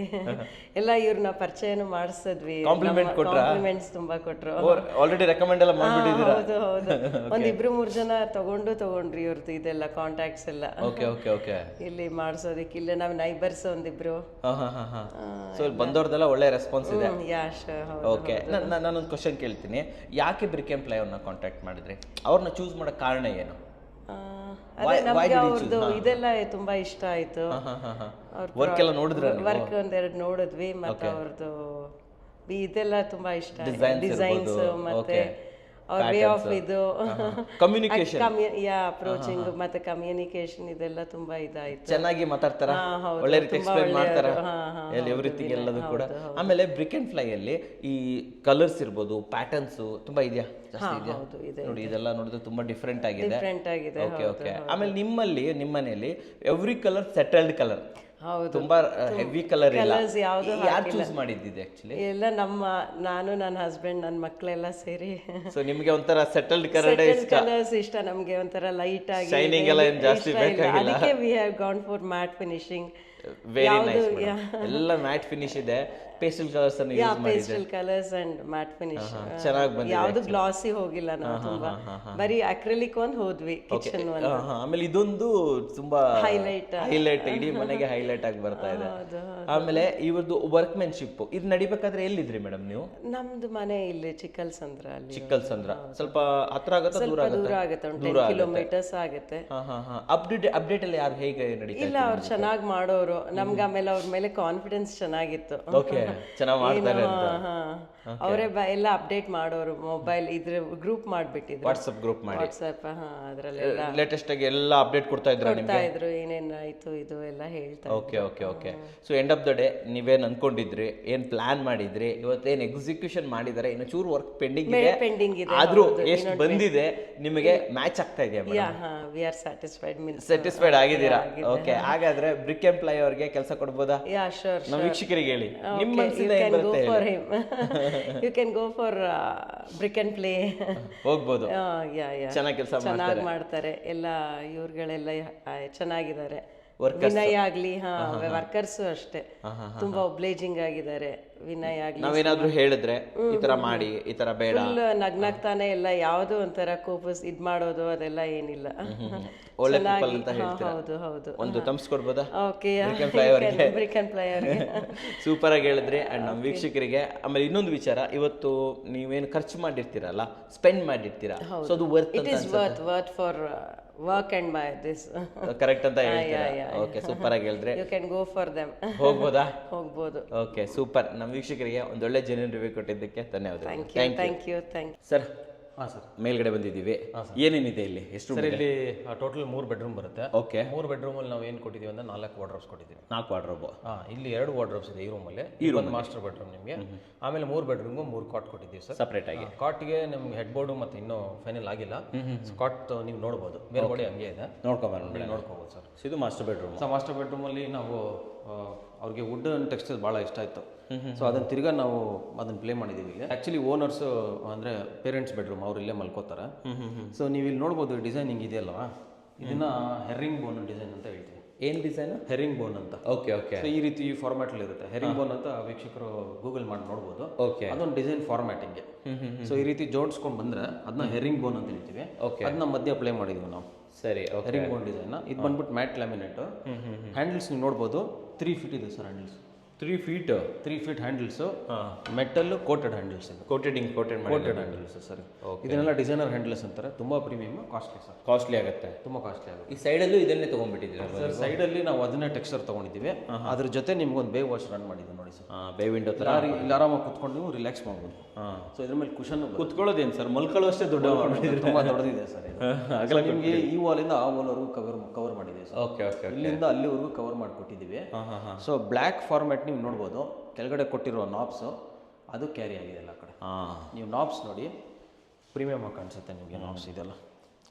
ಎಲ್ಲ ಇವ್ರನ್ನ ಪರಿಚಯನೂ ಮಾಡಿಸಿದ್ವಿ. ಕಾಂಪ್ಲಿಮೆಂಟ್ಸ್ ತುಂಬಾ ಕೊಟ್ರು. ಆಲ್ರೆಡಿ ರೆಕಮೆಂಡ್ ಎಲ್ಲ ಮಾಡ್ಬಿಟ್ಟಿದ್ದೀರಾ? ಹೌದು. ಒಂದ್ 2-3 ಜನ ತಗೊಂಡ್ರಿ ಇವ್ರದ್ದು ಇದೆಲ್ಲ ಕಾಂಟ್ಯಾಕ್ಟ್ಸ್ ಎಲ್ಲ. ಓಕೆ. ಇಲ್ಲಿ ಮಾಡಿಸೋದಕ್ಕೆ ಇಲ್ಲ, ನಾವ್ ನೈಬರ್ಸ್ ಒಂದಿಬ್ರು. ಸೊ ಬಂದವ್ರದೆಲ್ಲ ಒಳ್ಳೆ ರೆಸ್ಪಾನ್ಸ್ ಇದೆ. ಓಕೆ, ಹೌದು. ನಾನೊಂದು ಕ್ವಶನ್ ಕೇಳ್ತೀನಿ. ಯಾಕೆ ಬ್ರಿಕ್ ಅಂಡ್ ಪ್ಲೈ ಅವ್ರನ್ನ ಕಾಂಟ್ಯಾಕ್ಟ್ ಮಾಡಿದ್ರಿ? ಅವ್ರನ್ನ ಚೂಸ್ ಮಾಡೋ ಕಾರಣ ಏನು? ನಮ್ಗೆ ಅವ್ರದ್ದು ಇದೆಲ್ಲ ತುಂಬಾ ಇಷ್ಟ ಆಯ್ತು. ವರ್ಕ್ ಎಲ್ಲ ನೋಡಿದ್ರೆ? ವರ್ಕ್ ಒಂದೆರಡು ನೋಡಿದ್ವಿ, ಮತ್ತೆ ಅವ್ರದ್ದು ಇದೆಲ್ಲ ತುಂಬಾ ಇಷ್ಟ, ಡಿಸೈನ್ಸ್ ಮತ್ತೆ ಅವ್ರ ವೇ ಆಫ್ ಇದು ಕಮ್ಯುನಿಕೇಶನ್, ಅಪ್ರೋಚಿಂಗ್ ಮತ್ತೆ ಕಮ್ಯುನಿಕೇಶನ್ ಇದೆಲ್ಲ ತುಂಬಾ ಇದಾಯ್ತು. ಚೆನ್ನಾಗಿ ಮಾತಾಡ್ತಾರ, ಒಳ್ಳೆ ರೀತಿ ಎಕ್ಸ್ಪ್ಲೈನ್ ಮಾಡ್ತಾರ ಎವ್ರಿಥಿಂಗ್ ಎಲ್ಲದೂ ಕೂಡ. ಆಮೇಲೆ ಬ್ರಿಕ್ ಅಂಡ್ ಫ್ಲೈ ಅಲ್ಲಿ ಈ ಕಲರ್ಸ್ ಇರ್ಬೋದು, ಪ್ಯಾಟರ್ನ್ಸ್ ತುಂಬಾ ಇದೆಯಾ? ಜಾಸ್ತಿ ಇದೆಯಾ? ನೋಡಿ, ಇದೆಲ್ಲ ನೋಡಿದ್ರೆ ತುಂಬಾ ಡಿಫ್ರೆಂಟ್ ಆಗಿದೆ. ಓಕೆ. ಆಮೇಲೆ ನಿಮ್ಮನೇಲಿ ಎವ್ರಿ ಕಲರ್ ಸೆಟಲ್ಡ್ ಕಲರ್, ತುಂಬಾ ಹೆವಿ ಕಲರ್ ಇಲ್ಲ. ಯಾರು ಚೂಸ್ ಮಾಡಿದ್ದಿದೆ ಆಕ್ಚುಲಿ? ಎಲ್ಲ ನಾನು, ನನ್ನ ಹಸ್ಬೆಂಡ್, ನನ್ನ ಮಕ್ಕಳೆಲ್ಲ ಸೇರಿ. ಸೊ ನಿಮಗೆ ಒಂಥರ ಸೆಟಲ್ಡ್ ಕಲರ್ಸ್ ಇಷ್ಟ. ನಮ್ಗೆ ಒಂಥರ ಲೈಟ್ ಆಗಿ, ಶೈನಿಂಗ್ ಎಲ್ಲ ಜಾಸ್ತಿ ಬೇಕಾಗಿಲ್ಲ. ಅದಕ್ಕೆ we have gone for mat finishing. Very nice. ಎಲ್ಲ ಮ್ಯಾಟ್ ಫಿನಿಶ್ ಇದೆ, ಪೇಸ್ಟಲ್ ಕಲರ್ಸ್ ಅನ್ನು ಯೂಸ್ ಮಾಡಿದೆ. Pastel colours and mat finish ಚೆನ್ನಾಗಿ ಬಂದಿದೆ. ಯಾವುದು ಗ್ಲಾಸಿ ಹೋಗಿಲ್ಲ ನಾವು, ತುಂಬಾ ಬರೀ ಅಕ್ರಿಲಿಕ್ ಒಂದು ಹೋದ್ವಿ, ಕಿಚನ್ ಒಂದು. ಆಮೇಲೆ ಇದೊಂದು ತುಂಬಾ ಹೈಲೈಟ್, ಇಡೀ ಮನೆಗೆ ಹೈಲೈಟ್ ಆಗಿ ಬರ್ತಾ ಇದೆ. ಆಮೇಲೆ ಇವ್ರದ್ದು ವರ್ಕ್ಮೆನ್ಶಿಪ್ ಇದು ನಡಿಬೇಕಾದ್ರೆ ಎಲ್ಲಿದ್ರಿ ಮೇಡಮ್ ನೀವು? ನಮ್ದು ಮನೆ ಇಲ್ಲಿ ಚಿಕ್ಕಲ್ಸಂದ್ರ. ಸ್ವಲ್ಪ ಹತ್ರ ಆಗುತ್ತೆ, ದೂರ ಆಗುತ್ತೆ, 10 ಕಿಲೋಮೀಟರ್ಸ್ ಆಗುತ್ತೆ. ಅಪ್ಡೇಟ್ ಎಲ್ಲ ಯಾರು ಹೇಗೆ ನಡೀತಾ? ಇಲ್ಲ, ಅವ್ರು ಚೆನ್ನಾಗಿ ಮಾಡೋರು. ನಮ್ಗೆ ಆಮೇಲೆ ಅವ್ರ ಮೇಲೆ ಕಾನ್ಫಿಡೆನ್ಸ್ ಚೆನ್ನಾಗಿತ್ತು. ಓಕೆ, ಚೆನ್ನಾಗಿ ಮಾಡ್ತಾರೆ ಅಂತ. ಅವರೇ ಎಲ್ಲ ಅಪ್ಡೇಟ್ ಮಾಡೋರು. ಮೊಬೈಲ್ ಇದ್ರ ಗ್ರೂಪ್ ಮಾಡ್ಬಿಟ್ಟಿದ್ರು, ವಾಟ್ಸ್ಆಪ್ ಗ್ರೂಪ್ ಮಾಡಿ. ವಾಟ್ಸ್ಆಪ್ ಅದ್ರಲ್ಲೆಲ್ಲ ಲೇಟೆಸ್ಟ್ ಆಗಿ ಎಲ್ಲ ಅಪ್ಡೇಟ್ ಕೊಡ್ತಾ ಇದ್ರು, ಏನೇನಾಯ್ತು ಇದು ಎಲ್ಲ ಹೇಳ್ತಾ. Okay. So end of the day ನೀವೇನ್ ಅನ್ಕೊಂಡಿದ್ರಿ, ಏನ್ ಪ್ಲಾನ್ ಮಾಡಿದ್ರಿ, ಇವತ್ತೇನ್ ಎಕ್ಸಿಕ್ಯೂಷನ್ ಮಾಡಿದಾರೆ, ಇನ್ನು ಚೂರು ವರ್ಕ್ ಪೆಂಡಿಂಗ್ ಇದೆ, ಆದ್ರೂ ಎಷ್ಟು ಬಂದಿದೆ ನಿಮಗೆ ಮ್ಯಾಚ್ ಆಗ್ತಾ ಇದೆಯಾ? ವಿ ಆರ್ ಸ್ಯಾಟಿಸ್ಫೈಡ್ ಆಗಿದ್ದೀರಾ? ಓಕೆ, ಹಾಗಾದ್ರೆ ಬ್ರಿಕ್ ಅಂಡ್ ಪ್ಲೈ ಅವ್ರಿಗೆ ಕೆಲಸ ಕೊಡ್ಬೋದಾ? ನಮ್ಮ ವೀಕ್ಷಕರಿಗೆ ಹೇಳಿ, ನಿಮ್ಮ ಮನಸ್ಸಿಂದ ಏನ್ ಬರುತ್ತೆ ಹೇಳಿ. You can go for brick and play. ಹೋಗ್ಬೋದು. ಚೆನ್ನಾಗಿ ಕೆಲಸ ಮಾಡ್ತಾರೆ ಎಲ್ಲ. ಇವ್ರುಗಳೆಲ್ಲ ಚೆನ್ನಾಗಿದ್ದಾರೆ. ವಿನಯ್ ಆಗ್ಲಿ, ವರ್ಕರ್ಸ್ ಅಷ್ಟೇ ತುಂಬಾ ಒಬ್ಲೇಜಿಂಗ್ ಆಗಿದ್ದಾರೆ. ವಿನಯ್ ಆಗ್ಲಿ, ನಾವೇನಾದ್ರೂ ಹೇಳಿದ್ರೆ ಈ ತರ ಮಾಡಿ, ಈ ತರ ಬೇಡ, ನಗ್ನಾಗ್ತಾನೆ ಎಲ್ಲ, ಯಾವ್ದು ಒಂಥರ ಕೋಪಸ್ ಇದ್ ಮಾಡೋದು ಅದೆಲ್ಲ ಏನಿಲ್ಲ. ಒಳ್ಳೆ ಪೀಪಲ್ ಅಂತ ಹೇಳ್ತೀರಾ? ಹೌದು. ಒಂದು ಥಮ್ಸ್ ಕೊಡ್ಬೋದಾ? ಓಕೆ, ಬ್ರಿಕ್ ಅಂಡ್ ಪ್ಲೈ ಅವರಿಗೆ ಸೂಪರ್ ಆಗಿ ಹೇಳಿದ್ರಿ. ಅಂಡ್ ನಮ್ಮ ವೀಕ್ಷಕರಿಗೆ ಆಮೇಲೆ ಇನ್ನೊಂದು ವಿಚಾರ, ಇವತ್ತು ನೀವೇನು ಖರ್ಚು ಮಾಡಿರ್ತೀರಲ್ಲ, ಸ್ಪೆಂಡ್ ಮಾಡಿರ್ತೀರಾ, ಸೊ ಅದು worth for work and my this correct ಅಂತ ಹೇಳ್ತೀರಾ? ಓಕೆ, ಸೂಪರ್ ಆಗಿ ಹೇಳಿದ್ರೆ. You can go for them. ಹೋಗ್ಬೋದಾ? ಹೋಗ್ಬೋದು. Okay, super. ನಮ್ಮ ವೀಕ್ಷಕರಿಗೆ ಒಂದೊಳ್ಳೆ ಜೆನ್ಯೂನ್ ರಿವ್ಯೂ ಕೊಟ್ಟಿದ್ದಕ್ಕೆ ಧನ್ಯವಾದಗಳು. Thank you sir. ಸರ್, ಮೇಲ್ಗಡೆ ಬಂದಿದ್ದೀವಿ. ಏನೇನಿದೆ ಇಲ್ಲಿ? ಎಷ್ಟು? ಸರ್, ಇಲ್ಲಿ ಟೋಟಲ್ 3 ಬೆಡ್ರೂಮ್ ಬರುತ್ತೆ. ಓಕೆ. 3 ಬೆಡ್ರೂಮ್ ಅಲ್ಲಿ ನಾವು ಏನು ಕೊಟ್ಟಿದ್ದೀವಿ ಅಂದ್ರೆ 4 ವಾರ್ಡ್ರೋಬ್ಸ್ ಕೊಟ್ಟಿದ್ದೀವಿ. 4 ವಾರ್ಡ್ರೋಬ್. ಇಲ್ಲಿ 2 ವಾರ್ಡ್ರೋಬ್ಸ್ ಇದೆ ಈ ರೂಮಲ್ಲಿ. ಒಂದು ಮಾಸ್ಟರ್ ಬೆಡ್ರೂಮ್ ನಿಮಗೆ. ಆಮೇಲೆ 3 ಬೆಡ್ರೂಮ್ಗೂ 3 ಕಾಟ್ ಕೊಟ್ಟಿದ್ದೀವಿ ಸರ್, ಸಪ್ರೇಟ್ ಆಗಿ. ಕಾಟ್ಗೆ ನಮ್ಗೆ ಹೆಡ್ ಬೋರ್ಡು ಮತ್ತೆ ಇನ್ನೂ ಫೈನಲ್ ಆಗಿಲ್ಲ. ಕಾಟ್ ನೀವು ನೋಡ್ಬೋದು, ಮೇಲ್ಗಡೆ ಹಂಗೆ ಇದೆ, ನೋಡ್ಕೋಬೋದು ಸರ್. ಇದು ಮಾಸ್ಟರ್ ಬೆಡ್ರೂಮ್. ಸೊ ಮಾಸ್ಟರ್ ಬೆಡ್ರೂಮಲ್ಲಿ ನಾವು ಅವ್ರಿಗೆ ವುಡ್ ಅಂಡ್ ಟೆಕ್ಸ್ಚರ್ ಭಾಳ ಇಷ್ಟ ಆಯಿತು. ಸೊ ಅದನ್ನು ತಿರ್ಗಾ ನಾವು ಅದನ್ನು ಪ್ಲೇ ಮಾಡಿದ್ದೀವಿ ಇಲ್ಲಿ. ಆ್ಯಕ್ಚುಲಿ ಓನರ್ಸು ಅಂದರೆ ಪೇರೆಂಟ್ಸ್ ಬೆಡ್ರೂಮ್, ಅವ್ರು ಇಲ್ಲೇ ಮಲ್ಕೋತಾರೆ. ಸೊ ನೀವು ಇಲ್ಲಿ ನೋಡ್ಬೋದು, ಡಿಸೈನಿಂಗ್ ಇದೆಯಲ್ವಾ, ಇದನ್ನ ಹೆರಿಂಗ್ ಬೋನ್ ಡಿಸೈನ್ ಅಂತ ಹೇಳ್ತೀವಿ. ಏನು ಡಿಸೈನ್? ಹೆರಿಂಗ್ ಬೋನ್ ಅಂತ. ಓಕೆ. ಸೊ ಈ ರೀತಿ ಫಾರ್ಮ್ಯಾಟಲ್ಲಿ ಇರುತ್ತೆ. ಹೆರಿಂಗ್ ಬೋನ್ ಅಂತ ವೀಕ್ಷಕರು ಗೂಗಲ್ ಮಾಡಿ ನೋಡ್ಬೋದು. ಓಕೆ. ಅದೊಂದು ಡಿಸೈನ್ ಫಾರ್ಮ್ಯಾಟಿಂಗ್ಗೆ. ಸೊ ಈ ರೀತಿ ಜೋಡಿಸ್ಕೊಂಡು ಬಂದರೆ ಅದನ್ನ ಹೆರಿಂಗ್ ಬೋನ್ ಅಂತ ಹೇಳ್ತೀವಿ. ಅದನ್ನ ಮಧ್ಯ ಪ್ಲೇ ಮಾಡಿದ್ವಿ ನಾವು. ಸರಿ. ಹೆರಿಂಗ್ ಬೋನ್ ಡಿಸೈನ್. ಇದು ಬಂದ್ಬಿಟ್ಟು ಮ್ಯಾಟ್ ಲ್ಯಾಮಿನೇಟ್. ಹ್ಯಾಂಡಲ್ಸ್ ನೀವು ನೋಡ್ಬೋದು, 3 ಫೀಟ್ ಇದೆ sir handles. 3 feet 3 feet handles, metal coated handles ಇದು. Coated handles sir. ಇದನ್ನೆಲ್ಲ ಡಿಸೈನರ್ ಹ್ಯಾಂಡಲ್ಸ್ ಅಂತಾರೆ. ತುಂಬ ಪ್ರೀಮಿಯಮ್, ಕಾಸ್ಟ್ಲಿ ಸರ್. ಕಾಸ್ಟ್ಲಿ ಆಗುತ್ತೆ, ತುಂಬ ಕಾಸ್ಟ್ಲಿ ಆಗುತ್ತೆ. ಈ ಸೈಡಲ್ಲೂ ಇದನ್ನೇ ತೊಗೊಂಡ್ಬಿಟ್ಟಿದ್ದೀರಾ ಸರ್? ಸೈಡಲ್ಲಿ ನಾವು ಅದನ್ನೇ ಟೆಕ್ಸ್ಚರ್ ತೊಗೊಂಡಿದ್ದೀವಿ. ಅದ್ರ ಜೊತೆ ನಿಮ್ಗೊಂದು ಬೇವ್ ವಾಶ್ ರನ್ ಮಾಡಿದ್ದೀವಿ ನೋಡಿ ಸರ್. ಬೇ ವಿಂಡೋ ಥರ ಇಲ್ಲಿ ಆರಾಮಾಗಿ ಕುತ್ಕೊಂಡು ನೀವು ರಿಲ್ಯಾಕ್ಸ್ ಮಾಡ್ಬೋದು. ಸೊ ಇದ್ರ ಮೇಲೆ ಕುಷನ್ ಕುತ್ಕೊಳ್ಳೋದೇನು ಸರ್, ಮಲ್ಕೊಳ್ಳೋ ಅಷ್ಟೇ ದೊಡ್ಡ ತುಂಬ ದೊಡ್ಡದಿದೆ ಸರ್ ಇದು. ನಿಮಗೆ ಈ ವಾಲಿಂದ ಆ ವಾಲ್ವರೆಗೂ ಕವರ್ ಮಾಡಿದ್ದೀವಿ ಸರ್. Okay okay. ಇಲ್ಲಿಂದ ಅಲ್ಲಿವರೆಗೂ ಕವರ್ ಮಾಡಿಕೊಟ್ಟಿದ್ದೀವಿ. ಸೊ ಬ್ಲ್ಯಾಕ್ ಫಾರ್ಮ್ಯಾಟ್ ನೀವು ನೋಡ್ಬೋದು. ಕೆಳಗಡೆ ಕೊಟ್ಟಿರೋ ನಾಬ್ಸು ಅದು ಕ್ಯಾರಿ ಆಗಿದೆ ಎಲ್ಲ ಕಡೆ. ನೀವು ನಾಬ್ಸ್ ನೋಡಿ, ಪ್ರೀಮಿಯಮ್ ಆಗಿ ಕಾಣಿಸುತ್ತೆ ನಿಮಗೆ ನಾಬ್ಸ್ ಇದೆಲ್ಲ.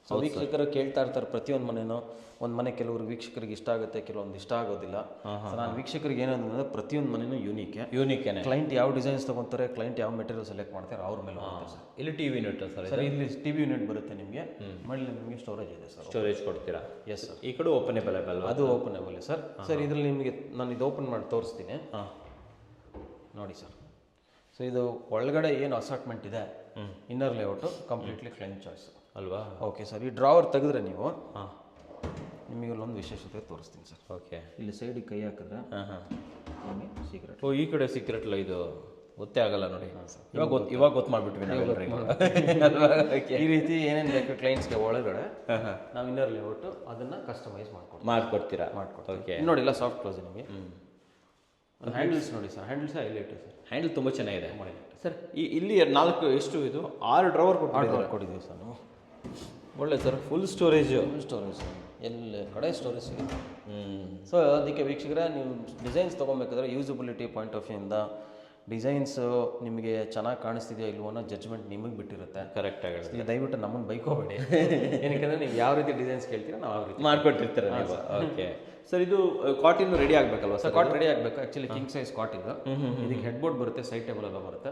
ಸೊ ವೀಕ್ಷಕರು ಕೇಳ್ತಾ ಇರ್ತಾರೆ ಪ್ರತಿಯೊಂದು ಮನೆಯೂ. ಒಂದು ಮನೆ ಕೆಲವರು ವೀಕ್ಷಕರಿಗೆ ಇಷ್ಟ ಆಗುತ್ತೆ, ಕೆಲವೊಂದು ಇಷ್ಟ ಆಗೋದಿಲ್ಲ. ಸೊ ನಾನು ವೀಕ್ಷಕರಿಗೆ ಏನಂದ್ರೆ ಪ್ರತಿಯೊಂದು ಮನೆಯೂ ಯೂನಿಕೇನೆ. ಕ್ಲೈಂಟ್ ಯಾವ ಡಿಸೈನ್ಸ್ ತೊಗೊತಾರೆ, ಕ್ಲೈಂಟ್ ಯಾವ ಮೆಟೀರಿಯಲ್ ಸೆಲೆಕ್ಟ್ ಮಾಡ್ತಾರೆ ಅವ್ರ ಮೇಲೆ ಹೋಗುತ್ತೆ ಸರ್. ಇಲ್ಲಿ ಟಿವಿ ಯೂನಿಟ್ ಸರ್, ಇಲ್ಲಿ ಟಿವಿ ಯೂನಿಟ್ ಬರುತ್ತೆ ನಿಮಗೆ. ಮೇಲೆ ನಿಮಗೆ ಸ್ಟೋರೇಜ್ ಇದೆ ಸರ್. ಸ್ಟೋರೇಜ್ ಕೊಡ್ತೀರಾ? Yes sir. ಈ ಕಡೆ ಓಪನೇಬಲ್ ಅಲ್ವಾ? ಅದು ಓಪನೇಬಲ್ ಸರ್. ಸರ್ ಇದರಲ್ಲಿ ನಿಮಗೆ ನಾನು ಇದು ಓಪನ್ ಮಾಡಿ ತೋರಿಸ್ತೀನಿ ನೋಡಿ ಸರ್. ಸೊ ಇದು ಒಳಗಡೆ ಏನು ಅಸಾರ್ಟ್ಮೆಂಟ್ ಇದೆ, inner layout completely client choice ಅಲ್ವಾ? Okay sir. ಈ ಡ್ರಾವರ್ ತೆಗೆದ್ರೆ ನೀವು ನಿಮಗೆ ಇಲ್ಲೊಂದು ವಿಶೇಷತೆ ತೋರಿಸ್ತೀನಿ ಸರ್. ಓಕೆ. ಇಲ್ಲಿ ಸೈಡಿಗೆ ಕೈ ಹಾಕಿದ್ರೆ ಸೀಕ್ರೆಟ್. ಓ, ಈ ಕಡೆ ಸೀಕ್ರೆಟ್ ಇಲ್ಲ, ಇದು ಗೊತ್ತೇ ಆಗಲ್ಲ ನೋಡಿ. ಇವಾಗ ಗೊತ್ತು ಮಾಡಿಬಿಟ್ವಿ ನಾವು. ಈ ರೀತಿ ಏನೇನು ಬೇಕು ಕ್ಲೈಂಟ್ಸ್ಗೆ ಒಳಗಡೆ ನಾವು ಇನ್ನರ್ ಲೇಔಟು ಅದನ್ನು ಕಸ್ಟಮೈಸ್ ಮಾಡ್ಕೊಡ್ತೀರಾ? ಓಕೆ. ನೋಡಿ ಎಲ್ಲ ಸಾಫ್ಟ್ ಕ್ಲೋಸ್ ನಿಮಗೆ. ಹ್ಯಾಂಡಲ್ಸ್ ನೋಡಿ sir, handles highlight sir. Handle ತುಂಬ ಚೆನ್ನಾಗಿದೆ ಸರ್. ಇಲ್ಲಿ 4 ಎಷ್ಟು ಇದು 6 ಡ್ರಾವರ್ ಕೊಟ್ಟಿದ್ದೀವಿ ಸರ್ ನಾವು. ಒಳ್ಳೆ ಸರ್. Full storage sir. ಎಲ್ಲ ಕಡೆ ಸ್ಟೋರೇಜ್ ಸಿಗುತ್ತೆ. ಸೊ ಅದಕ್ಕೆ ವೀಕ್ಷಕರೇ, ನೀವು designs ತೊಗೊಬೇಕಾದ್ರೆ usability point of ವ್ಯೂಯಿಂದ designs ನಿಮಗೆ ಚೆನ್ನಾಗಿ ಕಾಣಿಸ್ತಿದೆಯಾ ಇಲ್ವೋ ಅನ್ನೋ ಜಡ್ಜ್ಮೆಂಟ್ ನಿಮಗೆ ಬಿಟ್ಟಿರುತ್ತೆ. ಕರೆಕ್ಟ್ ಆಗುತ್ತೆ. ಈಗ ದಯವಿಟ್ಟು ನಮ್ಮನ್ನು ಬೈಕೋಬೇಡಿ. ಏನಕ್ಕೆ ನೀವು ಯಾವ ರೀತಿ ಡಿಸೈನ್ಸ್ ಕೇಳ್ತೀರಾ ನಾವು ಯಾವ ರೀತಿ ಮಾಡ್ಕೊಟ್ಟಿರ್ತಾರೆ ನೀವು. Okay sir. ಇದು ಕಾಟ್ ಇನ್ನು ರೆಡಿ ಆಗಬೇಕಲ್ವಾ ಸರ್? ಕಾಟ್ ರೆಡಿ ಆಗಬೇಕು. ಆ್ಯಕ್ಚುಲಿ ಕಿಂಗ್ ಸೈಜ್ ಕಾಟ್ ಇದು. ಇದಕ್ಕೆ ಹೆಡ್ ಬೋರ್ಡ್ ಬರುತ್ತೆ, ಸೈಡ್ ಟೇಬಲ್ ಎಲ್ಲ ಬರುತ್ತೆ.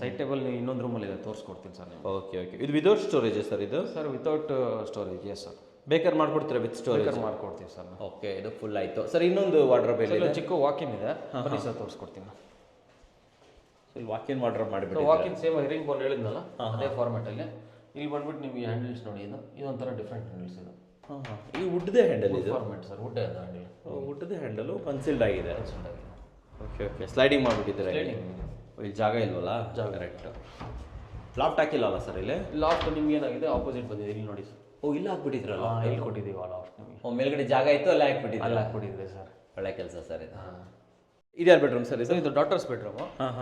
ಸೈಡ್ ಟೇಬಲ್ ನೀವು ಇನ್ನೊಂದು ರೂಮಲ್ಲಿ ಇದೆ, ತೋರಿಸ್ಕೊಡ್ತೀನಿ ಸರ್ ನೀವು. Okay okay. ಇದು ವಿತೌಟ್ ಸ್ಟೋರೇಜ್ ಸರ್? ಇದು sir without storage. Yes sir. ಬೇಕಾದ್ರೆ ಮಾಡ್ಕೊಡ್ತೀರಾ ವಿತ್ ಸ್ಟೋರೇಜ್? ಮಾಡ್ಕೊಡ್ತೀವಿ ಸರ್. ಓಕೆ, ಇದು ಫುಲ್ ಆಯಿತು ಸರ್. ಇನ್ನೊಂದು ವಾರ್ಡ್ರೋಬ್ ಇದೆ, ಚಿಕ್ಕ ವಾಕಿನ್ ಇದೆ, ಬನ್ನಿ ಸರ್ ತೋರಿಸ್ಕೊಡ್ತೀನಿ. ಇಲ್ಲಿ ವಾಕಿನ್ ವಾರ್ಡ್ರೋಬ್ ಮಾಡಿಬಿಟ್ಟು ವಾಕಿನ್ ಸೇಮ್ ಹೆರಿಂಗ್ ಬೋನ್ ಹೇಳಿದ್ನಲ್ಲ ಅದೇ ಫಾರ್ಮ್ಯಾಟಲ್ಲಿ. ಇಲ್ಲಿ ಬಂದ್ಬಿಟ್ಟು ನೀವು ಈ ಹ್ಯಾಂಡಲ್ಸ್ ನೋಡಿ, ಇದೊಂಥರ ಡಿಫ್ರೆಂಟ್ ಹ್ಯಾಂಡಲ್ಸ್ ಇದು. ಈ ವುಡ್ದೇ ಹ್ಯಾಂಡಲ್ ಇದು ಫಾರ್ಮ್ಯಾಟ್ ಸರ್. ವುಡ್ಡೇ ಅದು ಹ್ಯಾಂಡಲ್. ವುಡ್ದೇ ಹ್ಯಾಂಡಲು ಕನ್ಸಿಲ್ಡ್ ಆಗಿದೆ. Okay okay. ಸ್ಲೈಡಿಂಗ್ ಮಾಡಿಬಿಟ್ಟಿದ್ದಾರೆ. ಇಲ್ಲಿ ಜಾಗ ಇಲ್ವಲ್ಲ? ಜಾಗ ಕರೆಕ್ಟ್. ಲಾಫ್ಟ್ ಹಾಕಿಲ್ಲಲ್ಲ ಸರ್ ಇಲ್ಲಿ? ಲಾಫ್ಟ್ ನಿಮ್ಗೆ ಏನಾಗಿದೆ ಆಪೋಸಿಟ್ ಬಂದಿದೆ ಇಲ್ಲಿ ನೋಡಿ ಸರ್. ಓ, ಇಲ್ಲಿ ಹಾಕ್ಬಿಟ್ಟಿದ್ರಲ್ಲ? ಇಲ್ಲಿ ಕೊಟ್ಟಿದ್ದೀವಿ ಲಾಫ್ಟ್ ನಿಮಗೆ. ಓ, ಮೇಲ್ಗಡೆ ಜಾಗ ಇತ್ತು ಅಲ್ಲಿ ಹಾಕ್ಬಿಟ್ಟಿದ್ದೆ. ಅಲ್ಲಿ ಹಾಕ್ಬಿಟ್ಟಿದ್ರೆ ಸರ್. ಒಳ್ಳೆ ಕೆಲಸ ಸರ್ ಇದು. ಇದ್ಯಾರು ಬೆಡ್ರೂಮ್ ಸರ್ ಇದು? ಇದು ಡಾಟರ್ಸ್ ಬೆಡ್ರೂಮ್.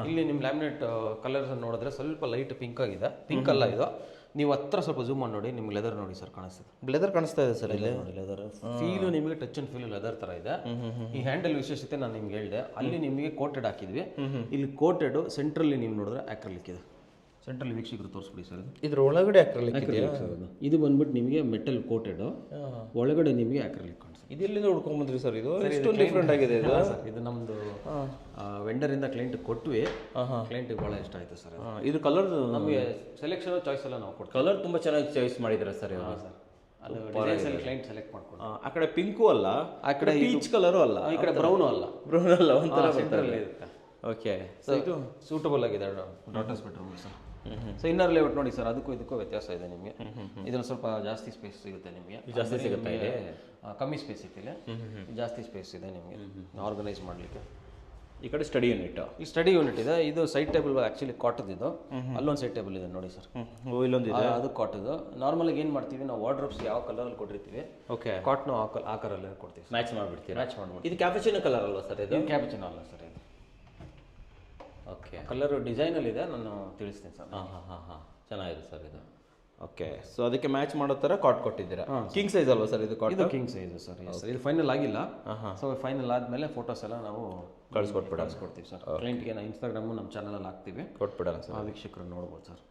ಇಲ್ಲಿ ನಿಮ್ಮ ಲ್ಯಾಮಿನೇಟ್ ಕಲರ್ಸ್ ನೋಡಿದ್ರೆ ಸ್ವಲ್ಪ ಲೈಟ್ ಪಿಂಕ್ ಆಗಿದೆ. ಪಿಂಕ್ ಅಲ್ಲ ಇದು, ನೀವು ಹತ್ರ ಸ್ವಲ್ಪ ಝೂಮ್ ಮಾಡಿ ನೋಡಿ. ನಿಮ್ಗೆ ಲೆದರ್ ನೋಡಿ ಸರ್ ಕಾಣಿಸ್ತದೆ. ಲೆದರ್ ಕಾಣಿಸ್ತಾ ಇದೆ ಸರ್ ಇಲ್ಲಿ ನೋಡಿ. ಲೆದರ್ ಫೀಲು ನಿಮಗೆ ಟಚ್ ಅಂಡ್ ಫೀಲ್ ಲೆದರ್ ಥರ ಇದೆ. ಈ ಹ್ಯಾಂಡಲ್ ವಿಶೇಷತೆ ನಾನು ನಿಮ್ಗೆ ಹೇಳಿದೆ. ಅಲ್ಲಿ ನಿಮಗೆ ಕೋಟೆಡ್ ಹಾಕಿದ್ವಿ. ಇಲ್ಲಿ ಕೋಟೆಡ್ ಸೆಂಟ್ರಲ್ಲಿ ನೀವು ನೋಡಿದ್ರೆ ಆಕ್ರಲಿಕ್ ಇದೆ. ಸೆಂಟ್ರಲ್ಲಿ ವೀಕ್ಷಕರು ತೋರಿಸ್ಬಿಡಿ ಸರ್. ಇದ್ರ ಒಳಗಡೆ ಆಕ್ರಲಿಕ್ ಇದು ಬಂದ್ಬಿಟ್ಟು ನಿಮಗೆ ಮೆಟಲ್ ಕೋಟೆಡ್, ಒಳಗಡೆ ನಿಮಗೆ ಆಕ್ರಲಿಕ್ ಕಾಣಿಸುತ್ತೆ. ಇದು ಎಲ್ಲಿಂದ ಹುಡ್ಕೊಂಡ್ಬಂದ್ರಿ ಸರ್? ಇದು ಎಷ್ಟು ಡಿಫ್ರೆಂಟ್ ಆಗಿದೆ ಇದು. ಇದು ನಮ್ಮದು ವೆಂಡರಿಂದ ಕ್ಲೈಂಟ್ ಕೊಟ್ವಿ. ಕ್ಲೈಂಟಿಗೆ ಭಾಳ ಇಷ್ಟ ಆಯಿತು ಸರ್. ಇದು ಕಲರ್ ನಮಗೆ ಸೆಲೆಕ್ಷನ್ ಚಾಯ್ಸ್ ಎಲ್ಲ ನಾವು ಕೊಟ್ಟು ಕಲರ್ ತುಂಬ ಚೆನ್ನಾಗಿ ಚಾಯ್ಸ್ ಮಾಡಿದ್ದಾರೆ ಸರ್ ಇವಾಗ ಸರ್. ಅದು ಡಿಸೈನ್ಸ್ ಅಲ್ಲಿ ಕ್ಲೈಂಟ್ ಸೆಲೆಕ್ಟ್ ಮಾಡ್ಕೊಂಡು ಆ ಕಡೆ ಪಿಂಕು ಅಲ್ಲ, ಆ ಕಡೆ ಪೀಚ್ ಕಲರು ಅಲ್ಲ, ಈ ಕಡೆ ಬ್ರೌನು ಅಲ್ಲ. ಬ್ರೌನ್ ಅಲ್ಲ, ಒಂಥರ ಸೆಂಟ್ರಲ್ಲಿ ಇರುತ್ತೆ. ಓಕೆ. ಸೊ ಇದು ಸೂಟಬಲ್ ಆಗಿದೆ daughters bedroom sir. So inner layout ನೋಡಿ ಸರ್, ಅದಕ್ಕೂ ಇದಕ್ಕೂ ವ್ಯತ್ಯಾಸ ಇದೆ ನಿಮಗೆ. ಇದ್ರಲ್ಲಿ ಸ್ವಲ್ಪ ಜಾಸ್ತಿ ಸ್ಪೇಸ್ ಸಿಗುತ್ತೆ ನಿಮಗೆ. ಜಾಸ್ತಿ ಸಿಗುತ್ತೆ ಇದೆ, ಕಮ್ಮಿ ಸ್ಪೇಸ್ ಇತ್ತಿಲ್ಲ, ಜಾಸ್ತಿ ಸ್ಪೇಸ್ ಇದೆ ನಿಮಗೆ ಆರ್ಗನೈಸ್ ಮಾಡಲಿಕ್ಕೆ. ಈ ಕಡೆ ಸ್ಟಡಿ ಯೂನಿಟ್, ಈ ಸ್ಟಡಿ ಯೂನಿಟ್ ಇದೆ. ಇದು ಸೈಡ್ ಟೇಬಲ್ ಆ್ಯಕ್ಚುಲಿ ಕಾಟದ್ದು. ಇದು ಅಲ್ಲೊಂದು ಸೈಡ್ ಟೇಬಲ್ ಇದೆ ನೋಡಿ ಸರ್. ಇಲ್ಲೊಂದು ಇದೆ, ಅದು ಕಾಟದ್ದು. ನಾರ್ಮಲಾಗಿ ಏನು ಮಾಡ್ತೀವಿ ನಾವು ವಾರ್ಡ್ರೋಬ್ಸ್ ಯಾವ ಕಲರಲ್ಲಿ ಕೊಟ್ಟಿರ್ತೀವಿ, ಓಕೆ, ಕಾಟ್ನು ಆ ಕಲರಲ್ಲಿ ಕೊಡ್ತೀವಿ, ಮ್ಯಾಚ್ ಮಾಡಿಬಿಡ್ತೀವಿ. ಮ್ಯಾಚ್ ಮಾಡ್ಬಿಟ್ಟು ಇದು ಕ್ಯಾಪಚಿನೋ ಕಲರ್ ಅಲ್ವಾ ಸರ್? ಇದು ಕ್ಯಾಪಚಿನೋ ಅಲ್ಲ ಸರ್ ಇದು. ಓಕೆ, ಕಲರ್ ಡಿಸೈನಲ್ಲಿದೆ, ನಾನು ತಿಳಿಸ್ತೀನಿ ಸರ್. ಹಾಂ ಚೆನ್ನಾಗಿದೆ ಸರ್ ಇದು. ಓಕೆ, ಸೊ ಅದಕ್ಕೆ ಮ್ಯಾಚ್ ಮಾಡೋ ಥರ ಕಾಟ್ ಕೊಟ್ಟಿದ್ದೀರಾ. ಕಿಂಗ್ ಸೈಜ್ ಅಲ್ವಾ ಸರ್ ಇದು? ಕಾಟ್ ಇದು ಕಿಂಗ್ ಸೈಜ್ ಸರ್. ಇದು ಫೈನಲ್ ಆಗಿಲ್ಲ. ಸೊ ಫೈನಲ್ ಆದಮೇಲೆ ಫೋಟೋಸ್ ಎಲ್ಲ ನಾವು ಕಳಿಸ್ಕೊಡ್ತೀವಿ ಸರ್ ಕ್ಲೈಂಟ್ಗೆ. ನಾವು ಇನ್ಸ್ಟಾಗ್ರಾಮು ನಮ್ಮ ಚಾನಲಲ್ಲಿ ಹಾಕ್ತೀವಿ, ಕೊಟ್ಬಿಡೋಣ ಸರ್. ಆ ವೀಕ್ಷಕರು ನೋಡ್ಬೋದು ಸರ್.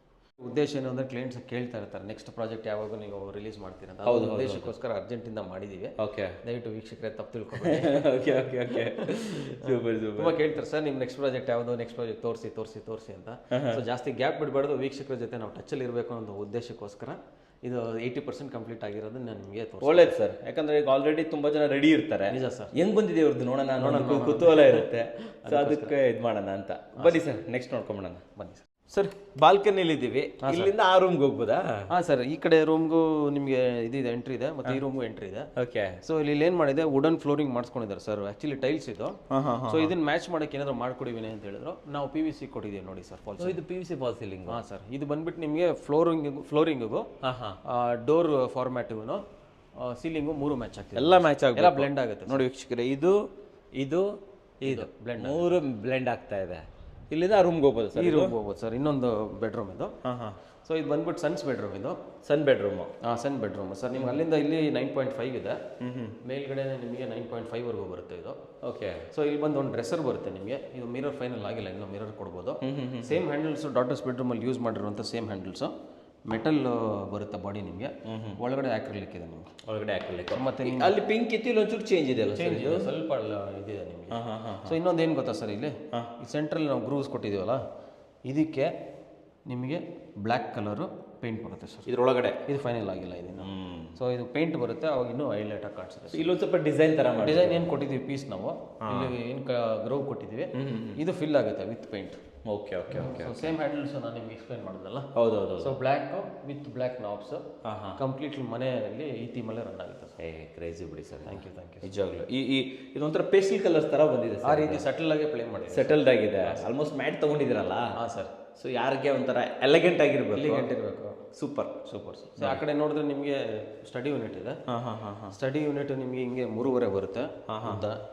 ಉದ್ದೇಶ ಏನು ಅಂದರೆ ಕ್ಲೈಂಟ್ಸ್ ಕೇಳ್ತಾ ಇರ್ತಾರೆ ನೆಕ್ಸ್ಟ್ ಪ್ರಾಜೆಕ್ಟ್ ಯಾವಾಗ ನೀವು ರಿಲೀಸ್ ಮಾಡ್ತೀರಾ ಅಂತ. ಹೌದು, ಉದ್ದೇಶಕ್ಕೋಸ್ಕರ ಅರ್ಜೆಂಟಿಂದ ಮಾಡಿದ್ದೀವಿ. ಓಕೆ, ದಯವಿಟ್ಟು ವೀಕ್ಷಕರೇ ತಪ್ಪು ತಿಳ್ಕೊಬೇಡಿ. Okay okay okay super super. ತುಂಬ ಕೇಳ್ತಾರೆ ಸರ್ ನಿಮ್ಮ ನೆಕ್ಸ್ಟ್ ಪ್ರಾಜೆಕ್ಟ್ ಯಾವುದು, ನೆಕ್ಸ್ಟ್ ಪ್ರಾಜೆಕ್ಟ್ ತೋರಿಸಿ ಅಂತ. ಸೊ ಜಾಸ್ತಿ ಗ್ಯಾಪ್ ಬಿಡಬಾರ್ದು, ವೀಕ್ಷಕರ ಜೊತೆ ನಾವು ಟಚ್ಚಲ್ಲಿ ಇರಬೇಕು ಅನ್ನೋ ಉದ್ದೇಶಕ್ಕೋಸ್ಕರ ಇದು 80% ಕಂಪ್ಲೀಟ್ ಆಗಿರೋದು ನಾನು ನಿಮಗೆ ಒಳ್ಳೇದು ಸರ್. ಯಾಕಂದ್ರೆ ಈಗ ಆಲ್ರೆಡಿ ತುಂಬ ಜನ ರೆಡಿ ಇರ್ತಾರೆ. ನಿಜ ಸರ್, ಹೆಂಗ್ ಬಂದಿದೆ ಇವ್ರದ್ದು ನೋಡೋಣ ಕುತೂಹಲ ಇರುತ್ತೆ. ಸೊ ಅದಕ್ಕೆ ಇದು ಮಾಡೋಣ ಅಂತ. ಬನ್ನಿ ಸರ್, ನೆಕ್ಸ್ಟ್ ನೋಡ್ಕೊಂಬಿಡೋಣ ಬನ್ನಿ ಸರ್. ಸರ್ ಬಾಲ್ಕನಿಲಿ ಇದ್ದೀವಿ, ಇಲ್ಲಿಂದ ಆ ರೂಮ್ಗೆ ಹೋಗ್ಬೋದಾ? ಹಾಂ ಸರ್, ಈ ಕಡೆ ರೂಮ್ಗೂ ನಿಮಗೆ ಇದಿದೆ, ಎಂಟ್ರಿ ಇದೆ, ಮತ್ತು ಈ ರೂಮ್ಗೂ ಎಂಟ್ರಿ ಇದೆ. ಓಕೆ. ಸೊ ಇಲ್ಲಿ ಏನು ಮಾಡಿದೆ, ವುಡನ್ ಫ್ಲೋರಿಂಗ್ ಮಾಡಿಸ್ಕೊಂಡಿದ್ದಾರೆ ಸರ್. ಆ್ಯಕ್ಚುಲಿ ಟೈಲ್ಸ್ ಇದು. ಸೊ ಇದನ್ನ ಮ್ಯಾಚ್ ಮಾಡೋಕೆ ಏನಾದರೂ ಮಾಡ್ಕೊಡಿವಿನಿ ಅಂತ ಹೇಳಿದ್ರು. ನಾವು PVC ಕೊಟ್ಟಿದ್ದೀವಿ ನೋಡಿ ಸರ್, ಫಾಲ್. ಇದು PVC ಫಾಲ್ ಸೀಲಿಂಗ್. ಹಾಂ ಸರ್, ಇದು ಬಂದ್ಬಿಟ್ಟು ನಿಮಗೆ ಫ್ಲೋರಿಂಗಿಗೂ ಡೋರ್ ಫಾರ್ಮ್ಯಾಟಿಗೂ ಸೀಲಿಂಗು 3 ಮ್ಯಾಚ್ ಆಗ್ತದೆ. ಎಲ್ಲ ಮ್ಯಾಚ್ ಆಗುತ್ತೆ, ಎಲ್ಲ ಬ್ಲೆಂಡ್ ಆಗುತ್ತೆ ನೋಡಿ ವೀಕ್ಷಕರೇ. ಇದು ಇದು ಇದು ಬ್ಲೆಂಡ್, 3 ಬ್ಲೆಂಡ್ ಆಗ್ತಾ ಇದೆ. ಇಲ್ಲಿಂದ ರೂಮ್ಗೆ ಹೋಗ್ಬೋದು ಸರ್, ಈ ರೂಮ್ಗೆ ಹೋಗ್ಬೋದು ಸರ್. ಇನ್ನೊಂದು ಬೆಡ್ರೂಮ್ ಇದು. ಸೊ ಇದು ಬಂದ್ಬಿಟ್ಟು ಸನ್ಸ್ ಬೆಡ್ರೂಮ್ ಇದು. ಸನ್ ಬೆಡ್ರೂಮು. ಸನ್ ಬೆಡ್ರೂಮ್ ಸರ್. ನಿಮ್ಗೆ ಅಲ್ಲಿಂದ ಇಲ್ಲಿ 9.5 ಇದೆ, ಮೇಲ್ಗಡೆ ನಿಮಗೆ 9.5 ಬರುತ್ತೆ ಇದು. ಓಕೆ. ಸೊ ಇಲ್ಲಿ ಬಂದು ಒಂದು ಡ್ರೆಸ್ಸರ್ ಬರುತ್ತೆ ನಿಮಗೆ. ಇದು ಮಿರರ್ ಫೈನಲ್ ಆಗಿಲ್ಲ, ಇನ್ನೂ ಮಿರರ್ ಕೊಡ್ಬೋದು. ಸೇಮ್ ಹ್ಯಾಂಡಲ್ಸ್ ಡಾಟರ್ಸ್ ಬೆಡ್ರೂಮಲ್ಲಿ ಯೂಸ್ ಮಾಡಿರುವಂಥ ಸೇಮ್ ಹ್ಯಾಂಡಲ್ಸು. ಮೆಟಲ್ ಬರುತ್ತೆ ಬಾಡಿ ನಿಮಗೆ. ಒಳಗಡೆ ಆಕ್ರಿಲಿಕ್ ಇದೆ ನಿಮಗೆ. ಒಳಗಡೆ ಆಕ್ರಿಲಿಕ್. ಮತ್ತೆ ಅಲ್ಲಿ ಪಿಂಕ್ ಇತ್ತು, ಇಲ್ಲಿ ಒಂಚೂರು ಚೇಂಜ್ ಇದೆ ಅಲ್ಲ? ಚೇಂಜ್ ಇದೆ, ಸ್ವಲ್ಪ ಇದಿದೆ ನಿಮಗೆ. ಸೊ ಇನ್ನೊಂದು ಏನು ಗೊತ್ತಾ ಸರ್, ಇಲ್ಲಿ ಈ ಸೆಂಟ್ರಲ್ಲಿ ನಾವು ಗ್ರೂವ್ಸ್ ಕೊಟ್ಟಿದ್ದೀವಲ್ಲ, ಇದಕ್ಕೆ ನಿಮಗೆ ಬ್ಲ್ಯಾಕ್ ಕಲರು ಪೇಂಟ್ ಬರುತ್ತೆ ಸರ್ ಇದ್ರೊಳಗಡೆ. ಇದು ಫೈನಲ್ ಆಗಿಲ್ಲ ಇದನ್ನು. ಸೊ ಇದು ಪೇಂಟ್ ಬರುತ್ತೆ, ಅವಾಗ ಇನ್ನೂ ಹೈಲೈಟ್ ಆಗಿ ಕಾಣಿಸುತ್ತೆ. ಇಲ್ಲೊಂದು ಸ್ವಲ್ಪ ಡಿಸೈನ್ ಥರ ಮಾಡಿ, ಡಿಸೈನ್ ಏನು ಕೊಟ್ಟಿದ್ದೀವಿ ಪೀಸ್ ನಾವು ಇಲ್ಲಿ ಏನು ಗ್ರೋವ್ ಕೊಟ್ಟಿದ್ದೀವಿ, ಇದು ಫಿಲ್ ಆಗುತ್ತೆ with paint. Okay okay okay. So same handles ನಾನು ನಿಮ್ಗೆ ಎಕ್ಸ್ಪ್ಲೈನ್ ಮಾಡಿದ್ನಲ್ಲ. ಹೌದೌದು. So black with black knobs completely ಮನೆಯಲ್ಲಿ ಈ ಥೀಮಲ್ಲೇ ರನ್ ಆಗುತ್ತೆ ಸರ್. ಕ್ರೇಜಿ ಬಿಡಿ ಸರ್. ಥ್ಯಾಂಕ್ ಯು ನಿಜವಾಗ್ಲೂ. ಈ ಇದೊಂಥರ ಪೇಸ್ಟಲ್ ಕಲರ್ಸ್ ಥರ ಬಂದಿದೆ, ಆ ರೀತಿ ಸೆಟಲ್ ಆಗಿ ಪ್ಲೇ ಮಾಡಿ ಸೆಟಲ್ಡ್ ಆಗಿದೆ. ಆಲ್ಮೋಸ್ಟ್ ಮ್ಯಾಟ್ ತೊಗೊಂಡಿದ್ದೀರಲ್ಲ? ಹಾಂ ಸರ್. ಸೊ ಯಾರಿಗೆ ಒಂಥರ ಎಲಿಗೆಂಟ್ ಆಗಿರ್ಬೇಕು, ಎಲಿಗೆಂಟ್ ಇರಬೇಕು. Super super sir. ಸೊ ಆ ಕಡೆ ನೋಡಿದ್ರೆ ನಿಮಗೆ ಸ್ಟಡಿ ಯೂನಿಟ್ ಇದೆ. ಸ್ಟಡಿ ಯೂನಿಟ್ ನಿಮಗೆ ಹಿಂಗೆ 3.5 ಬರುತ್ತೆ,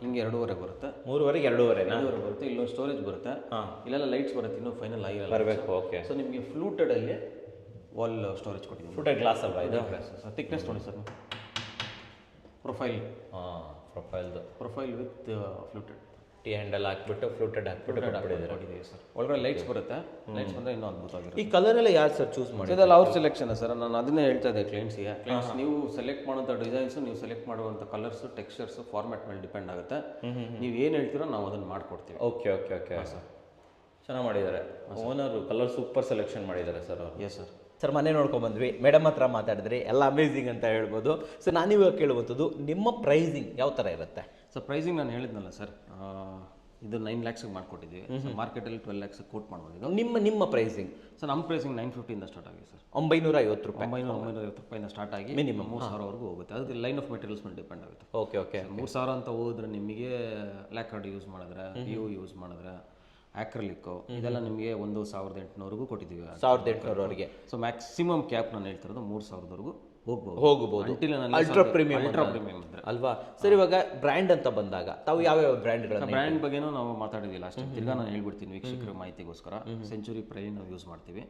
ಹಿಂಗೆ 2.5 ಬರುತ್ತೆ. 3.5 2.5 ಬರುತ್ತೆ. ಇಲ್ಲೊಂದು ಸ್ಟೋರೇಜ್ ಬರುತ್ತೆ, ಇಲ್ಲೆಲ್ಲ ಲೈಟ್ಸ್ ಬರುತ್ತೆ, ಇನ್ನೂ ಫೈನಲ್ ಆಗಿರಲ್ಲ. ಬರಬೇಕು. ಓಕೆ. ಸೊ ನಿಮಗೆ ಫ್ಲೂಟೆಡ್ ಅಲ್ಲಿ ವಾಲ್ ಸ್ಟೋರೇಜ್ ಕೊಟ್ಟಿದ್ದೀನಿ. ಫ್ಲೂಟೆಡ್ ಗ್ಲಾಸ್ ಅಲ್ವಾ ಇದು? ಸರ್ ಥಿಕ್ನೆಸ್ ನೋಡಿ sir. Profile profile with fluted tea handle ಹಾಕ್ಬಿಟ್ಟು ಫ್ಲೂಟೆಡ್ ಹಾಕ್ಬಿಟ್ಟಿದ್ದೀವಿ ಸರ್. ಒಳಗಡೆ ಲೈಟ್ಸ್ ಬರುತ್ತೆ, ಲೈಟ್ಸ್ ಬಂದರೆ ಇನ್ನೂ ಅದ್ಭುತವಾಗಿರುತ್ತೆ. ಈ ಕಲರ್ ಎಲ್ಲ ಯಾರು ಸರ್ ಚೂಸ್ ಮಾಡಿ? ಇದೆಲ್ಲ ಅವ್ರ ಸೆಲೆಕ್ಷನ್ ಸರ್. ನಾನು ಅದನ್ನೇ ಹೇಳ್ತಾ ಇದ್ದೆ ಕ್ಲೈಂಟ್ಸ್ಗೆ. ಕ್ಲೈಂಟ್ಸ್ ನೀವು ಸೆಲೆಕ್ಟ್ ಮಾಡುವಂಥ ಡಿಸೈನ್ಸು, ನೀವು ಸೆಲೆಕ್ಟ್ ಮಾಡುವಂಥ ಕಲರ್ಸು, ಟೆಕ್ಸ್ಚರ್ಸು, ಫಾರ್ಮ್ಯಾಟ್ ಮೇಲೆ ಡಿಪೆಂಡ್ ಆಗುತ್ತೆ. ನೀವು ಏನು ಹೇಳ್ತೀರೋ ನಾವು ಅದನ್ನು ಮಾಡಿಕೊಡ್ತೀವಿ. Okay okay okay sir. ಚೆನ್ನಾಗಿ ಮಾಡಿದ್ದಾರೆ ಓನರು, ಕಲರ್ ಸೂಪರ್ ಸೆಲೆಕ್ಷನ್ ಮಾಡಿದ್ದಾರೆ ಸರ್ ಅವರು. Yes sir. ಸರ್ ಮನೆ ನೋಡ್ಕೊಂಡ್ಬಂದ್ವಿ, ಮೇಡಮ್ ಹತ್ರ ಮಾತಾಡಿದ್ರಿ, ಎಲ್ಲ ಅಮೇಝಿಂಗ್ ಅಂತ ಹೇಳ್ಬೋದು. ಸೊ ನಾನಿವಾಗ ಕೇಳುವಂಥದ್ದು, ನಿಮ್ಮ ಪ್ರೈಸಿಂಗ್ ಯಾವ ಥರ ಇರುತ್ತೆ? ಸೊ ಪ್ರೈಸಿಂಗ್ ನಾನು ಹೇಳಿದ್ನಲ್ಲ ಸರ್, ಇದು 9 lakhs ಮಾಡ್ಕೊಟ್ಟಿದ್ದೀವಿ. ಸೊ ಮಾರ್ಕೆಟಲ್ಲಿ 12 lakhs ಕೋಟ್ ಮಾಡ್ಬೋದು. ನಿಮ್ಮ ಪ್ರೈಸಿಂಗ್? ಸೊ ನಮ್ಮ ಪ್ರೈಸಿಂಗ್ 950 ಸ್ಟಾರ್ಟ್ ಆಗಿದೆ ಸರ್. 950 ರೂಪಾಯಿ. 950 ರೂಪಾಯಿಂದ ಸ್ಟಾರ್ಟ್ ಆಗಿ ಮಿನಿಮಮ್ 3000 ಹೋಗುತ್ತೆ. ಅದಕ್ಕೆ ಲೈನ್ ಆಫ್ ಮೆಟೀರಿಯಲ್ಸ್ ಮೇಲೆ ಡಿಪೆಂಡ್ ಆಗುತ್ತೆ. Okay okay. 3000 ಅಂತ ಹೋದ್ರೆ ನಿಮಗೆ ಲ್ಯಾಕರ್ಡ್ ಯೂಸ್ ಮಾಡಿದ್ರೆ, PU ಯೂಸ್ ಮಾಡಿದ್ರೆ, ಆಕ್ರಿಲಿಕ್ಕು ಇದೆಲ್ಲ ನಿಮಗೆ 1800 ಕೊಟ್ಟಿದ್ದೀವಿ. 1800ವರೆಗೆ. ಸೊ ಮ್ಯಾಕ್ಸಿಮಮ್ ಕ್ಯಾಪ್ ನಾನು ಹೇಳ್ತಿರೋದು 3000ವರೆಗೂ ಹೋಗ್ಬೋದು. ಅಲ್ಟ್ರಾ ಪ್ರೀಮಿಯಂ ಅಲ್ವಾ ಸರ್? ಇವಾಗ ಬ್ರ್ಯಾಂಡ್ ಅಂತ ಬಂದಾಗ ತಾವು ಯಾವ ಬ್ರ್ಯಾಂಡ್ಗಳನ್ನು? ಬ್ರ್ಯಾಂಡ್ ಬಗ್ಗೆನೂ ನಾವು ಮಾತಾಡಿದ್ದಿಲ್ಲ ಅಷ್ಟೇ. ತಿರ್ಗಾ ನಾನು ಹೇಳ್ಬಿಡ್ತೀನಿ ವೀಕ್ಷಕರ ಮಾಹಿತಿಗೋಸ್ಕರ. ಸೆಂಚುರಿ ಪ್ರೈ ನಾವು ಯೂಸ್ ಮಾಡ್ತೀವಿ,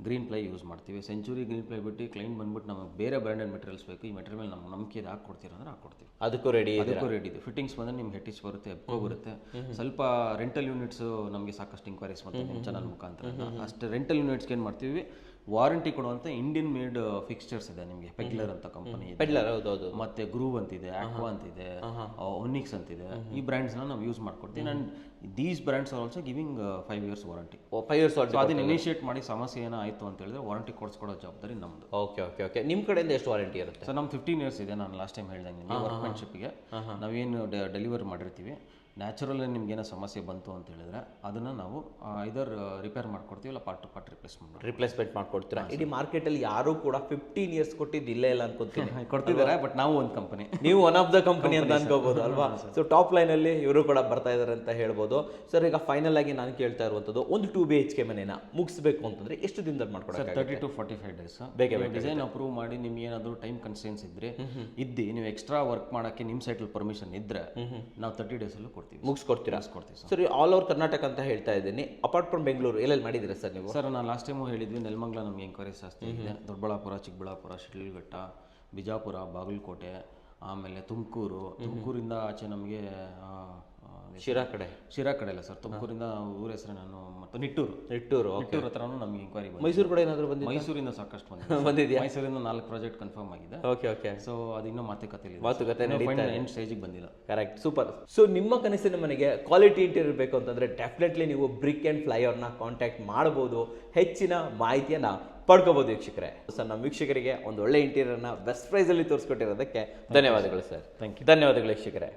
ಗ್ರೀನ್ ಪ್ಲೈ ಯೂಸ್ ಮಾಡ್ತೀವಿ. ಸೆಂಚುರಿ ಗ್ರೀನ್ ಪ್ಲೈ ಬಿಟ್ಟು ಕ್ಲೈಂಟ್ ಬಂದ್ಬಿಟ್ಟು ನಮಗೆ ಬೇರೆ ಬ್ರ್ಯಾಂಡೆಡ್ ಮೆಟೀರಿಯಲ್ಸ್ ಬೇಕು, ಈ ಮೆಟೀರಿಯಲ್ ಮೇಲೆ ನಮ್ಗೆ ನಂಬಿಕೆ ಇದೆ, ಹಾಕ್ಕೊಡ್ತೀರ ಅಂದ್ರೆ ಹಾಕ್ಕೊಡ್ತೀವಿ. ಅದಕ್ಕೂ ರೆಡಿ ಇದೆ. ಫಿಟ್ಟಿಂಗ್ಸ್ ಬಂದರೆ ನಿಮ್ಗೆ ಹೆಟ್ಟಿಸ್ ಬರುತ್ತೆ, ಎಬ್ಕೋ ಬರುತ್ತೆ. ಸ್ವಲ್ಪ ರೆಂಟಲ್ ಯೂನಿಟ್ಸು ನಮಗೆ ಸಾಕಷ್ಟು ಇಂಕ್ವೈರೀಸ್ ಮಾಡ್ತೀವಿ ನಿಮ್ಮ ಚಾನಲ್ ಮುಖಾಂತರ. ಅಷ್ಟು ರೆಂಟಲ್ ಯೂನಿಟ್ಸ್ಗೆ ಏನು ಮಾಡ್ತೀವಿ, ವಾರಂಟಿ ಕೊಡುವಂಥ ಇಂಡಿಯನ್ ಮೇಡ್ ಫಿಕ್ಸ್ಚರ್ಸ್ ಇದೆ ನಿಮಗೆ. ಪೆಡ್ಲರ್ ಅಂತ ಕಂಪನಿ ಇದೆ, ಮತ್ತೆ ಗ್ರೂವ್ ಅಂತಿದೆ, ಆಕ್ವಾ ಅಂತಿದೆ, ಒನಿಕ್ಸ್ ಅಂತಿದೆ. ಈ ಬ್ರ್ಯಾಂಡ್ಸ್ನ ನಾವು ಯೂಸ್ ಮಾಡ್ಕೊಡ್ತೀವಿ. ನಾನು these brands are also giving 5 years warranty. 5 years warranty. ಅದನ್ನ ಇನಿಷಿಯೇಟ್ ಮಾಡಿ ಸಮಸ್ಯೆ ಏನಾಯಿತು ಅಂತ ಹೇಳಿದ್ರೆ ವಾರಂಟಿ ಕೊಡಿಸ್ಕೊಡೋ ಜವಾಬ್ದಾರಿ ನಮ್ಮದು. Okay okay okay. ನಿಮ್ಮ ಕಡೆಯಿಂದ ಎಷ್ಟು ವಾರಂಟಿ ಇರುತ್ತೆ ಸರ್? ನಮ್ಮ 15 years ಇದೆ. ನಾನು ಲಾಸ್ಟ್ ಟೈಮ್ ಹೇಳ್ದಂಗೆ ನಿಮಗೆ ವರ್ಕ್ಮೆನ್ಶಿಪ್ಗೆ ನಾವೇನು ಡೆಲಿವರಿ ಮಾಡಿರ್ತೀವಿ, ನ್ಯಾಚುರಲ್ ನಿಮ್ಗೆ ಏನೋ ಸಮಸ್ಯೆ ಬಂತು ಅಂತ ಹೇಳಿದ್ರೆ ಅದನ್ನು ನಾವು ಇದರ್ ರಿಪೇರ್ ಮಾಡ್ಕೊಡ್ತೀವಿ, ಇಲ್ಲ ಪಾರ್ಟ್ ಟು ಪಾರ್ಟ್ ರಿಪ್ಲೇಸ್ಮೆಂಟ್ ಮಾಡ್ಕೊಡ್ತೀರಾ. ಇಡೀ ಮಾರ್ಕೆಟಲ್ಲಿ ಯಾರೂ ಕೂಡ 15 years ಕೊಟ್ಟಿದ್ದು ಇಲ್ಲ ಇಲ್ಲ ಅನ್ಕೊತೀನಿ. ಕೊಡ್ತಿದ್ದಾರೆ, ಬಟ್ ನಾವು ಒಂದು ಕಂಪನಿ, ನೀವು ಒನ್ ಆಫ್ ದ ಕಂಪನಿ ಅಂತ ಅನ್ಕೋಬಹುದು ಅಲ್ವಾ? ಸೊ ಟಾಪ್ ಲೈನಲ್ಲಿ ಇವರು ಕೂಡ ಬರ್ತಾ ಇದ್ದಾರೆ ಅಂತ ಹೇಳ್ಬೋದು. ಸರ್ ಈಗ ಫೈನಲ್ ಆಗಿ ನಾನು ಕೇಳ್ತಾ ಇರುವಂಥದ್ದು, ಒಂದು 2 BHK ಮನೆನ ಮುಗಿಸ್ಬೇಕು ಅಂತಂದ್ರೆ ಎಷ್ಟು ದಿನದಲ್ಲಿ ಮಾಡ್ಕೊಡೋದು? 30 to 45 days. ಬೇಗ ಡಿಸೈನ್ ಅಪ್ರೂವ್ ಮಾಡಿ ನಿಮ್ಗೆ ಏನಾದರೂ ಟೈಮ್ ಕನ್ಸ್ಟೆನ್ಸ್ ಇದ್ರೆ ನೀವು ಎಕ್ಸ್ಟ್ರಾ ವರ್ಕ್ ಮಾಡೋಕ್ಕೆ ನಿಮ್ಮ ಸೈಟಲ್ಲಿ ಪರ್ಮಿಷನ್ ಇದ್ರೆ ನಾವು 30 days ಕೊಡ್ತೀವಿ, ಮುಗಿಸ್ಕೊಡ್ತೀರಾ? ಸರ್ ಆಲ್ ಓವರ್ ಕರ್ನಾಟಕ ಅಂತ ಹೇಳ್ತಾ ಇದ್ದೀನಿ. ಅಪಾರ್ಟ್ ಫ್ರಮ್ ಬೆಂಗಳೂರು ಎಲ್ಲೆಲ್ಲಿ ಮಾಡಿದ್ದೀರಾ ಸರ್ ನೀವು? ಸರ್ ನಾನು ಲಾಸ್ಟ್ ಟೈಮು ಹೇಳಿದ್ವಿ, ನೆಲಮಂಗಲ ನಮಗೆ ಎಂಕ್ವೈರೀಸ್ ಜಾಸ್ತಿ ಇದೆ. ದೊಡ್ಡಬಳ್ಳಾಪುರ, ಚಿಕ್ಕಬಳ್ಳಾಪುರ, ಶಿಡ್ಲಘಟ್ಟ, ಬಿಜಾಪುರ, ಬಾಗಲಕೋಟೆ, ಆಮೇಲೆ ತುಮಕೂರಿಂದ ಆಚೆ ನಮಗೆ ಶಿರಾ ಕಡೆ ಇಲ್ಲ ಸರ್, ತುಮಕೂರಿಂದ ಊರ ಹೆಸರು ನಾನು ಮತ್ತು ನಿಟ್ಟೂರು ಹತ್ರನೂ ನಮಗೆ ಇಂಕ್ವೈರಿ ಬಂದಿದೆ. ಮೈಸೂರು ಕಡೆ ಏನಾದರೂ ಬಂದಿದೆ? ಮೈಸೂರಿಂದ ಸಾಕಷ್ಟು ಬಂದಿದೆಯಾ? ಮೈಸೂರಿಂದ 4 ಪ್ರಾಜೆಕ್ಟ್ ಕನ್ಫರ್ಮ್ ಆಗಿದೆ. ಓಕೆ. ಸೊ ಅದು ಇನ್ನೂ ಮಾತುಕತೆ ಎಂಡ್ ಸ್ಟೇಜಿಗೆ ಬಂದಿಲ್ಲ. Correct, super. ಸೊ ನಿಮ್ಮ ಕನಸಿನ ಮನೆಗೆ ಕ್ವಾಲಿಟಿ ಇಂಟೀರಿಯರ್ ಬೇಕು ಅಂತಂದ್ರೆ ಡೆಫಿನೆಟ್ಲಿ ನೀವು ಬ್ರಿಕ್ ಆ್ಯಂಡ್ ಫ್ಲೈಯರ್ನ ಕಾಂಟ್ಯಾಕ್ಟ್ ಮಾಡ್ಬೋದು, ಹೆಚ್ಚಿನ ಮಾಹಿತಿಯನ್ನು ಪಡ್ಕೋಬಹುದು ವೀಕ್ಷಕರೇ. ಸರ್ ನಮ್ಮ ವೀಕ್ಷಕರಿಗೆ ಒಂದು ಒಳ್ಳೆ ಇಂಟೀರಿಯರ್ನ ಬೆಸ್ಟ್ ಪ್ರೈಸಲ್ಲಿ ತೋರಿಸ್ಕೊಟ್ಟಿರೋದಕ್ಕೆ ಧನ್ಯವಾದಗಳು ಸರ್. Thank you. ಧನ್ಯವಾದಗಳು ವೀಕ್ಷಕರೇ.